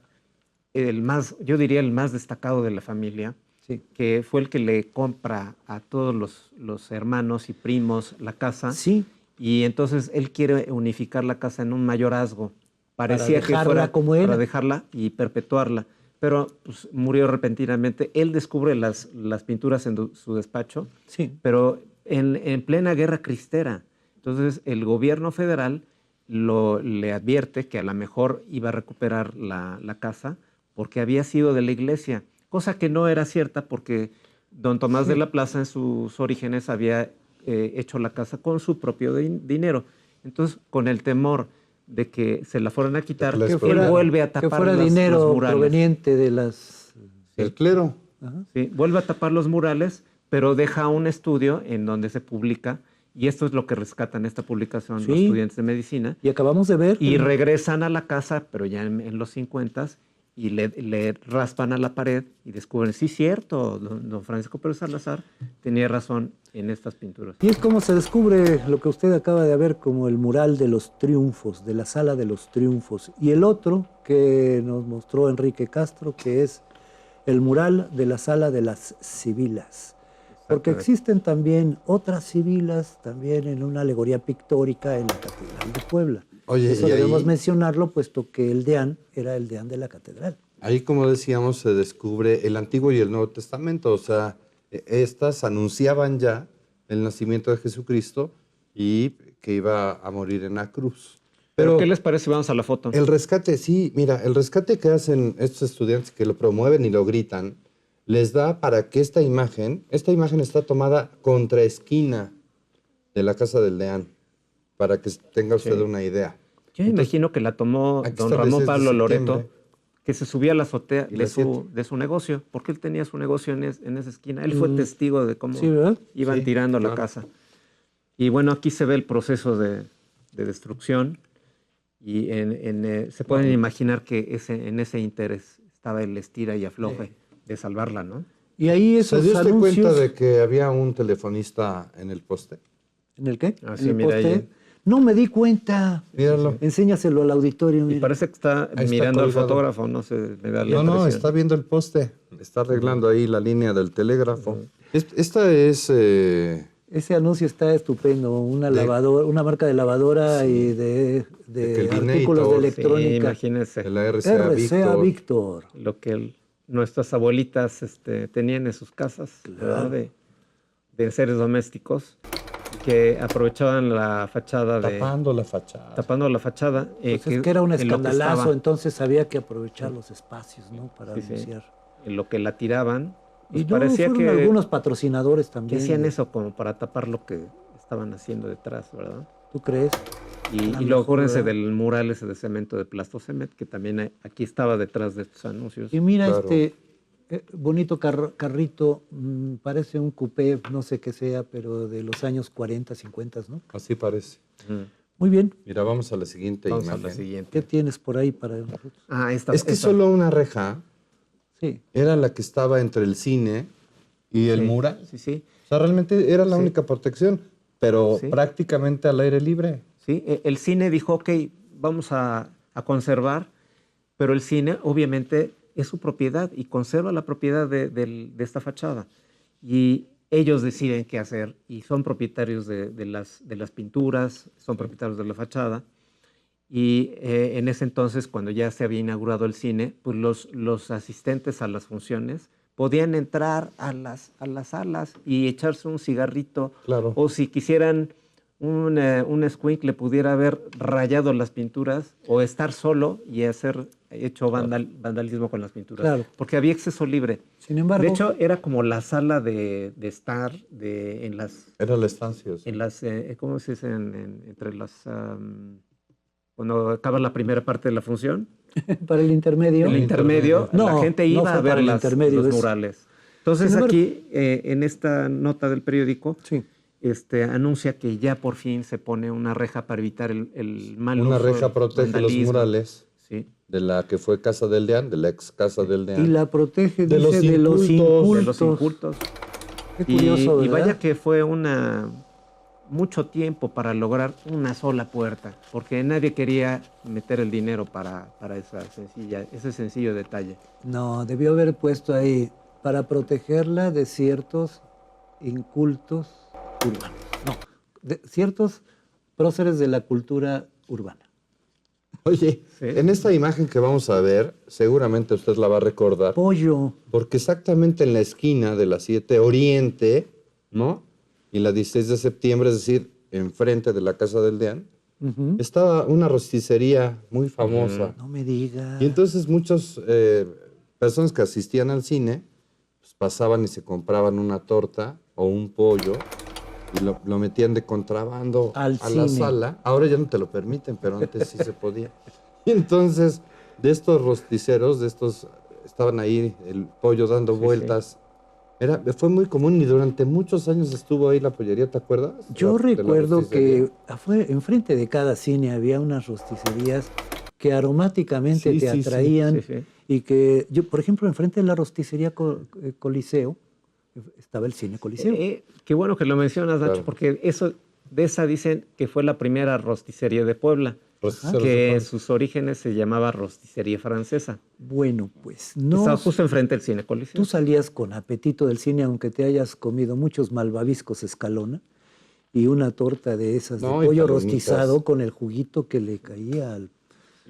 [SPEAKER 3] yo diría el más destacado de la familia,
[SPEAKER 2] Sí.
[SPEAKER 3] que fue el que le compra a todos los hermanos y primos la casa,
[SPEAKER 2] Sí.
[SPEAKER 3] y entonces él quiere unificar la casa en un mayorazgo. Parecía que
[SPEAKER 2] dejarla
[SPEAKER 3] fuera
[SPEAKER 2] como era.
[SPEAKER 3] para dejarla y perpetuarla, pero pues, murió repentinamente. Él descubre las pinturas en su despacho,
[SPEAKER 2] Sí.
[SPEAKER 3] pero en plena guerra cristera. Entonces el gobierno federal le advierte que a lo mejor iba a recuperar la casa porque había sido de la iglesia, cosa que no era cierta porque don Tomás de la Plaza en sus orígenes había hecho la casa con su propio dinero. Entonces, con el temor de que se la fueran a quitar,
[SPEAKER 1] Que
[SPEAKER 3] él
[SPEAKER 1] fuera-
[SPEAKER 3] vuelve a tapar
[SPEAKER 2] que fuera
[SPEAKER 3] los
[SPEAKER 2] dinero
[SPEAKER 3] murales.
[SPEAKER 2] proveniente de las...
[SPEAKER 1] El clero.
[SPEAKER 2] Ajá.
[SPEAKER 3] Sí, vuelve a tapar los murales, pero deja un estudio en donde se publica, y esto es lo que rescatan esta publicación los
[SPEAKER 2] Sí.
[SPEAKER 3] estudiantes de medicina,
[SPEAKER 2] Y acabamos de ver...
[SPEAKER 3] y regresan a la casa, pero ya en los 50s, y le raspan a la pared y descubren, sí, cierto, don Francisco Pérez Salazar tenía razón en estas pinturas.
[SPEAKER 2] Y es como se descubre lo que usted acaba de ver como el mural de los triunfos, de la Sala de los Triunfos. Y el otro que nos mostró Enrique Castro, que es el mural de la Sala de las Sibilas. Porque existen también otras sibilas, también en una alegoría pictórica en la Catedral de Puebla.
[SPEAKER 1] Oye,
[SPEAKER 2] Eso
[SPEAKER 1] y
[SPEAKER 2] debemos
[SPEAKER 1] ahí-
[SPEAKER 2] mencionarlo, puesto que el deán era el deán de la catedral.
[SPEAKER 1] Ahí, como decíamos, se descubre el Antiguo y el Nuevo Testamento. O sea, estas anunciaban ya el nacimiento de Jesucristo y que iba a morir en la cruz.
[SPEAKER 3] ¿Pero qué les parece? Vamos a la foto.
[SPEAKER 1] El rescate, sí, mira, el rescate que hacen estos estudiantes que lo promueven y lo gritan, les da para que esta imagen está tomada contra esquina de la casa del deán, para que tenga usted una idea.
[SPEAKER 3] Yo imagino que la tomó
[SPEAKER 1] aquí
[SPEAKER 3] don
[SPEAKER 1] está el
[SPEAKER 3] Ramón
[SPEAKER 1] 6 de
[SPEAKER 3] Pablo Loreto,
[SPEAKER 1] septiembre.
[SPEAKER 3] que se subía a la azotea
[SPEAKER 1] Y la
[SPEAKER 3] de su negocio, porque él tenía su negocio en esa esquina. Él fue testigo de cómo
[SPEAKER 2] Sí, ¿verdad?
[SPEAKER 3] iban
[SPEAKER 1] Sí,
[SPEAKER 3] tirando la
[SPEAKER 1] claro.
[SPEAKER 3] casa. Y bueno, aquí se ve el proceso de destrucción, y se pueden imaginar que en ese interés estaba el estira y afloje de salvarla, ¿no?
[SPEAKER 2] Y ahí
[SPEAKER 1] ¿Se
[SPEAKER 2] esos
[SPEAKER 1] dio usted
[SPEAKER 2] anuncios...
[SPEAKER 1] cuenta de que había un telefonista en el poste?
[SPEAKER 2] ¿En el qué?
[SPEAKER 3] Ah,
[SPEAKER 2] ¿En
[SPEAKER 3] sí,
[SPEAKER 2] el
[SPEAKER 3] mira
[SPEAKER 2] poste?
[SPEAKER 3] ahí.
[SPEAKER 2] No me di cuenta.
[SPEAKER 1] Míralo.
[SPEAKER 2] Enséñaselo al auditorio.
[SPEAKER 3] Y
[SPEAKER 2] mira.
[SPEAKER 3] parece que está
[SPEAKER 1] Ahí está
[SPEAKER 3] mirando al
[SPEAKER 1] colgado.
[SPEAKER 3] fotógrafo, no sé, me da la
[SPEAKER 1] No,
[SPEAKER 3] impresión.
[SPEAKER 1] está viendo el poste. Está arreglando ahí la línea del telégrafo. Esta es...
[SPEAKER 2] Ese anuncio está estupendo. Una lavadora, una marca de lavadora y de
[SPEAKER 1] Kelvinator.
[SPEAKER 2] artículos de
[SPEAKER 1] Sí,
[SPEAKER 3] Sí,
[SPEAKER 2] electrónica.
[SPEAKER 3] imagínense
[SPEAKER 1] de la RCA
[SPEAKER 2] RCA
[SPEAKER 1] Víctor.
[SPEAKER 2] Víctor.
[SPEAKER 3] lo que él nuestras abuelitas tenían en sus casas, ¿verdad? De seres domésticos, que aprovechaban la fachada
[SPEAKER 1] Tapando la fachada.
[SPEAKER 3] tapando la fachada.
[SPEAKER 2] Pues es que era un
[SPEAKER 3] en lo que
[SPEAKER 2] escandalazo,
[SPEAKER 3] estaba,
[SPEAKER 2] entonces había que aprovechar los espacios, ¿no? Para
[SPEAKER 3] Sí, sí.
[SPEAKER 2] anunciar.
[SPEAKER 3] en lo que la tiraban. Pues
[SPEAKER 2] Y no,
[SPEAKER 3] parecía
[SPEAKER 2] fueron
[SPEAKER 3] que,
[SPEAKER 2] algunos patrocinadores
[SPEAKER 3] que
[SPEAKER 2] también.
[SPEAKER 3] hacían eso como para tapar lo que estaban haciendo detrás, ¿verdad?
[SPEAKER 2] ¿Tú crees?
[SPEAKER 3] Y
[SPEAKER 2] A lo
[SPEAKER 3] luego
[SPEAKER 2] mejor,
[SPEAKER 3] acuérdense
[SPEAKER 2] ¿verdad?
[SPEAKER 3] del mural ese de cemento de Plastocemet, que también aquí estaba detrás de estos anuncios.
[SPEAKER 2] Y mira
[SPEAKER 1] Claro.
[SPEAKER 2] este bonito carrito, parece un coupé, no sé qué sea, pero de los años 40, 50, ¿no?
[SPEAKER 1] Así parece.
[SPEAKER 3] Ujú.
[SPEAKER 2] Muy bien.
[SPEAKER 1] Mira, vamos a la siguiente
[SPEAKER 3] Vamos a
[SPEAKER 1] imagen.
[SPEAKER 3] la siguiente.
[SPEAKER 2] ¿Qué tienes por ahí para nosotros?
[SPEAKER 1] Es que solo una reja
[SPEAKER 2] Sí.
[SPEAKER 1] era la que estaba entre el cine y el
[SPEAKER 3] Sí,
[SPEAKER 1] mural.
[SPEAKER 3] Sí, sí.
[SPEAKER 1] O sea, realmente era la
[SPEAKER 3] Sí.
[SPEAKER 1] única protección, pero
[SPEAKER 3] Sí.
[SPEAKER 1] prácticamente al aire libre.
[SPEAKER 3] Sí, el cine dijo, ok, vamos a conservar, pero el cine obviamente es su propiedad y conserva la propiedad de esta fachada. Y ellos deciden qué hacer y son propietarios de las pinturas, son propietarios de la fachada. Y en ese entonces, cuando ya se había inaugurado el cine, pues los asistentes a las funciones podían entrar a las salas y echarse un cigarrito.
[SPEAKER 1] Claro.
[SPEAKER 3] O si quisieran un escuincle pudiera haber rayado las pinturas o estar solo y hacer hecho vandalismo con las pinturas.
[SPEAKER 2] Claro.
[SPEAKER 3] Porque había acceso libre.
[SPEAKER 2] Sin embargo,
[SPEAKER 3] De hecho, era como la sala de estar en
[SPEAKER 1] Era la estancia. sí.
[SPEAKER 3] las ¿cómo se dice? Entre las... cuando acaba la primera parte de la función.
[SPEAKER 2] para el intermedio.
[SPEAKER 3] El intermedio,
[SPEAKER 2] No,
[SPEAKER 3] la gente
[SPEAKER 2] no
[SPEAKER 3] iba
[SPEAKER 2] fue
[SPEAKER 3] a ver
[SPEAKER 2] para el intermedio,
[SPEAKER 3] los
[SPEAKER 2] es-
[SPEAKER 3] murales. Entonces
[SPEAKER 2] Sin embargo-
[SPEAKER 3] aquí, en esta nota del periódico,
[SPEAKER 2] Sí.
[SPEAKER 3] anuncia que ya por fin se pone una reja para evitar el mal
[SPEAKER 1] Una
[SPEAKER 3] uso,
[SPEAKER 1] reja
[SPEAKER 3] el
[SPEAKER 1] protege los
[SPEAKER 3] vandalismo.
[SPEAKER 1] murales
[SPEAKER 3] Sí,
[SPEAKER 1] de la que fue Casa del Deán, de la ex Casa del Deán.
[SPEAKER 2] Y la protege,
[SPEAKER 1] De
[SPEAKER 2] dice,
[SPEAKER 1] los
[SPEAKER 2] de los
[SPEAKER 1] incultos.
[SPEAKER 3] de los incultos.
[SPEAKER 2] Qué curioso,
[SPEAKER 3] Y
[SPEAKER 2] ¿verdad?
[SPEAKER 3] vaya que fue mucho tiempo para lograr una sola puerta, porque nadie quería meter el dinero para ese sencillo detalle.
[SPEAKER 2] No, debió haber puesto ahí para protegerla de ciertos incultos urbanos. No, de ciertos próceres de la cultura urbana.
[SPEAKER 1] Oye,
[SPEAKER 3] Sí.
[SPEAKER 1] en esta imagen que vamos a ver, seguramente usted la va a recordar,
[SPEAKER 2] Pollo.
[SPEAKER 1] porque exactamente en la esquina de la 7 Oriente, ¿no? Y la 16 de septiembre, es decir, enfrente de la Casa del Deán,
[SPEAKER 2] Ujú.
[SPEAKER 1] estaba una rosticería muy famosa.
[SPEAKER 2] No me diga.
[SPEAKER 1] Y entonces muchas personas que asistían al cine pues, pasaban y se compraban una torta o un pollo y lo metían de contrabando
[SPEAKER 2] Al
[SPEAKER 1] a la
[SPEAKER 2] cine.
[SPEAKER 1] sala. Ahora ya no te lo permiten, pero antes sí se podía. Y entonces de estos rosticeros, estaban ahí el pollo dando vueltas. Fue muy común y durante muchos años estuvo ahí la pollería, ¿te acuerdas?
[SPEAKER 2] Yo
[SPEAKER 1] De la
[SPEAKER 2] recuerdo
[SPEAKER 1] rosticería.
[SPEAKER 2] que enfrente de cada cine había unas rosticerías que aromáticamente
[SPEAKER 1] Sí,
[SPEAKER 2] te
[SPEAKER 1] sí, sí.
[SPEAKER 2] atraían
[SPEAKER 3] Sí, sí.
[SPEAKER 2] y que yo, por ejemplo, enfrente de la rosticería Coliseo estaba el cine Coliseo.
[SPEAKER 3] Qué bueno que lo mencionas, Nacho,
[SPEAKER 1] Claro.
[SPEAKER 3] porque de esa dicen que fue la primera rosticería de Puebla,
[SPEAKER 1] Rosticeros de
[SPEAKER 3] que en
[SPEAKER 1] Puebla.
[SPEAKER 3] sus orígenes se llamaba rosticería francesa.
[SPEAKER 2] Bueno, pues no.
[SPEAKER 3] Estaba justo enfrente del cine Coliseo.
[SPEAKER 2] Tú salías con apetito del cine, aunque te hayas comido muchos malvaviscos Escalona y una torta de esas
[SPEAKER 1] No,
[SPEAKER 2] de
[SPEAKER 1] y
[SPEAKER 2] pollo
[SPEAKER 1] palomitas.
[SPEAKER 2] rostizado con el juguito que le caía al...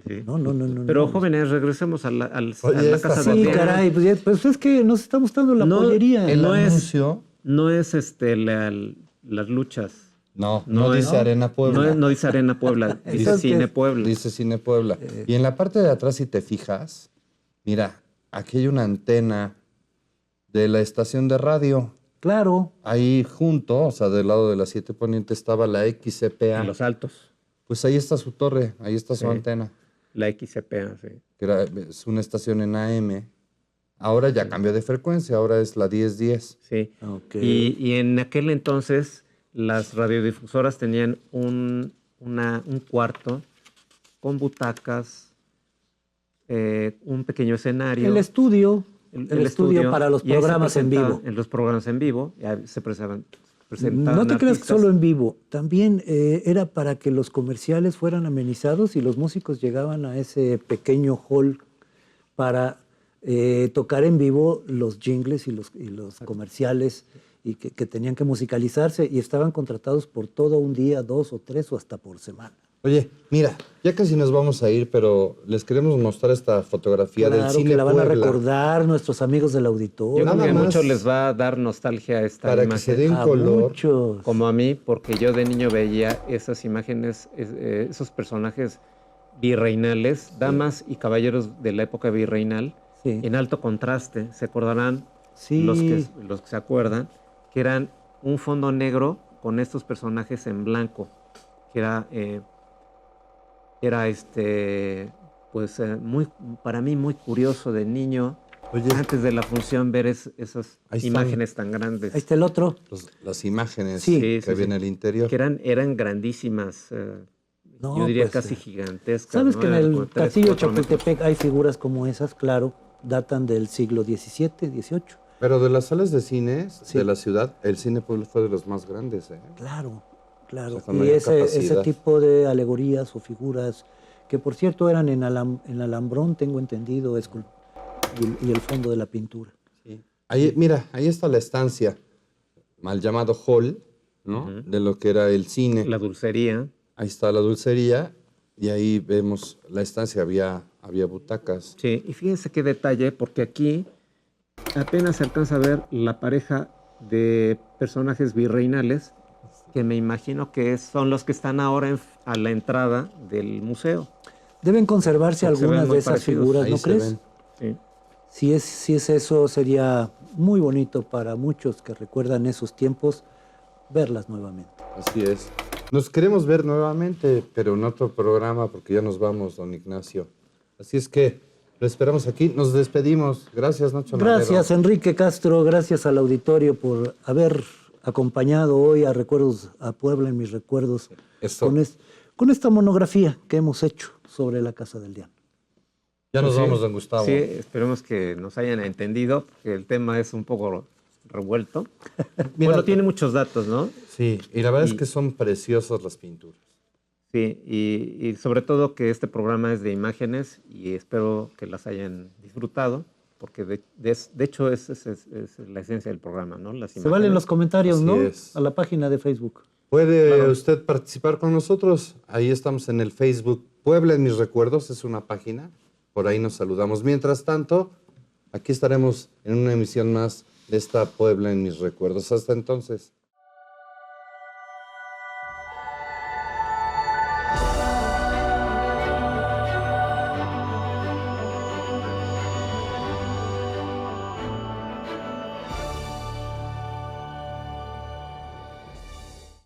[SPEAKER 3] Sí.
[SPEAKER 2] No.
[SPEAKER 3] Pero
[SPEAKER 2] no.
[SPEAKER 3] jóvenes, regresemos a la
[SPEAKER 1] Oye,
[SPEAKER 3] casa
[SPEAKER 1] esta
[SPEAKER 3] de
[SPEAKER 2] Sí,
[SPEAKER 3] Deán.
[SPEAKER 2] caray, pues es que nos estamos dando la pollería.
[SPEAKER 1] El
[SPEAKER 3] no es-
[SPEAKER 1] anuncio...
[SPEAKER 3] No es las luchas.
[SPEAKER 1] No
[SPEAKER 3] No es-
[SPEAKER 1] dice Arena Puebla.
[SPEAKER 3] No dice Arena Puebla, dice
[SPEAKER 2] Entonces,
[SPEAKER 3] Cine Puebla.
[SPEAKER 1] Dice Cine Puebla. Y en la parte de atrás, si te fijas, mira, aquí hay una antena de la estación de radio.
[SPEAKER 2] Claro,
[SPEAKER 1] Ahí junto, o sea, del lado de la 7 Poniente estaba la XCPA.
[SPEAKER 3] En los altos.
[SPEAKER 1] Pues ahí está su torre, ahí está su
[SPEAKER 3] Sí.
[SPEAKER 1] antena,
[SPEAKER 3] La XCPA, sí.
[SPEAKER 1] que es una estación en AM. Ahora ya cambió de frecuencia, ahora es la 1010.
[SPEAKER 3] Sí.
[SPEAKER 2] Ok.
[SPEAKER 3] Y en aquel entonces las radiodifusoras tenían un cuarto con butacas, un pequeño escenario.
[SPEAKER 2] el estudio para los
[SPEAKER 3] y ahí se
[SPEAKER 2] programas en
[SPEAKER 3] presentaba-
[SPEAKER 2] vivo.
[SPEAKER 3] En los programas en vivo ya se presentaban
[SPEAKER 2] No te creas que
[SPEAKER 3] artistas.
[SPEAKER 2] solo en vivo, también era para que los comerciales fueran amenizados y los músicos llegaban a ese pequeño hall para tocar en vivo los jingles y los comerciales y que tenían que musicalizarse y estaban contratados por todo un día, 2 o 3 o hasta por semana.
[SPEAKER 1] Oye, mira, ya casi nos vamos a ir, pero les queremos mostrar esta fotografía del
[SPEAKER 2] Claro
[SPEAKER 1] cine
[SPEAKER 2] que la van a
[SPEAKER 1] Puebla,
[SPEAKER 2] recordar nuestros amigos del
[SPEAKER 3] Yo
[SPEAKER 2] auditorio.
[SPEAKER 3] creo
[SPEAKER 1] Nada
[SPEAKER 3] que a
[SPEAKER 1] más
[SPEAKER 3] muchos les va a dar nostalgia esta
[SPEAKER 1] para que se
[SPEAKER 3] imagen.
[SPEAKER 1] den
[SPEAKER 2] A
[SPEAKER 1] color.
[SPEAKER 2] muchos.
[SPEAKER 3] Como a mí, porque yo de niño veía esas imágenes, esos personajes virreinales, damas y caballeros de la época virreinal,
[SPEAKER 2] Sí.
[SPEAKER 3] en alto contraste. Se acordarán
[SPEAKER 2] Sí.
[SPEAKER 3] los que se acuerdan, que eran un fondo negro con estos personajes en blanco, que era pues muy, para mí muy curioso de niño,
[SPEAKER 1] Oye.
[SPEAKER 3] antes de la función ver esas
[SPEAKER 1] Ahí están.
[SPEAKER 3] imágenes tan grandes.
[SPEAKER 2] Ahí está el otro.
[SPEAKER 1] Las imágenes
[SPEAKER 2] Sí.
[SPEAKER 1] que había en el interior.
[SPEAKER 3] Que eran grandísimas,
[SPEAKER 2] No,
[SPEAKER 3] yo diría
[SPEAKER 2] pues,
[SPEAKER 3] casi gigantescas.
[SPEAKER 2] ¿Sabes
[SPEAKER 3] ¿no?
[SPEAKER 2] que en
[SPEAKER 3] Eran
[SPEAKER 2] el
[SPEAKER 3] como 3,
[SPEAKER 2] castillo de
[SPEAKER 3] 4 metros.
[SPEAKER 2] Chapultepec hay figuras como esas? Claro, datan del siglo XVII, XVIII.
[SPEAKER 1] Pero de las salas de cines
[SPEAKER 2] Sí.
[SPEAKER 1] de la ciudad, el cine Puebla fue de los más grandes, ¿eh?
[SPEAKER 2] Claro, claro.
[SPEAKER 1] O sea, con
[SPEAKER 2] Y
[SPEAKER 1] mayor
[SPEAKER 2] ese
[SPEAKER 1] capacidad.
[SPEAKER 2] tipo de alegorías o figuras, que por cierto eran en alambrón, tengo entendido, y el fondo de la pintura.
[SPEAKER 1] Sí. Ahí, mira, ahí está la estancia, mal llamado hall, ¿no?
[SPEAKER 3] Ujú.
[SPEAKER 1] De lo que era el cine.
[SPEAKER 3] La dulcería.
[SPEAKER 1] Ahí está la dulcería y ahí vemos la estancia, había butacas.
[SPEAKER 3] Sí, y fíjense qué detalle, porque aquí apenas se alcanza a ver la pareja de personajes virreinales, que me imagino que son los que están ahora a la entrada del museo.
[SPEAKER 2] Deben conservarse
[SPEAKER 3] Porque se ven
[SPEAKER 2] algunas
[SPEAKER 3] muy
[SPEAKER 2] de esas
[SPEAKER 3] parecidos.
[SPEAKER 2] figuras,
[SPEAKER 1] Ahí
[SPEAKER 2] ¿no
[SPEAKER 1] se
[SPEAKER 2] crees?
[SPEAKER 1] ven.
[SPEAKER 3] Sí.
[SPEAKER 2] Si es eso, sería muy bonito para muchos que recuerdan esos tiempos verlas nuevamente.
[SPEAKER 1] Así es. Nos queremos ver nuevamente, pero en otro programa porque ya nos vamos, don Ignacio. Así es que lo esperamos aquí. Nos despedimos. Gracias, Nacho Madero.
[SPEAKER 2] Gracias, Enrique Castro, gracias al auditorio por haber acompañado hoy a Recuerdos a Puebla en mis recuerdos
[SPEAKER 1] Eso.
[SPEAKER 2] con esta monografía que hemos hecho sobre la Casa del Dián.
[SPEAKER 1] Ya nos
[SPEAKER 3] Pues sí,
[SPEAKER 1] vamos, don Gustavo.
[SPEAKER 3] Sí, esperemos que nos hayan entendido, porque el tema es un poco revuelto.
[SPEAKER 1] Mira,
[SPEAKER 3] Bueno, tiene muchos datos, ¿no?
[SPEAKER 1] Sí, y la verdad es
[SPEAKER 3] Y-
[SPEAKER 1] que son preciosas las pinturas.
[SPEAKER 3] Sí, y sobre todo que este programa es de imágenes y espero que las hayan disfrutado, porque de hecho es la esencia del programa, ¿no? Las
[SPEAKER 2] Se valen
[SPEAKER 3] imágenes.
[SPEAKER 2] los comentarios,
[SPEAKER 1] Así
[SPEAKER 2] ¿no?
[SPEAKER 1] es.
[SPEAKER 2] A la página de Facebook.
[SPEAKER 1] Puede
[SPEAKER 3] Claro.
[SPEAKER 1] usted participar con nosotros. Ahí estamos en el Facebook. Puebla en mis recuerdos es una página. Por ahí nos saludamos. Mientras tanto, aquí estaremos en una emisión más de esta Puebla en mis recuerdos. Hasta entonces.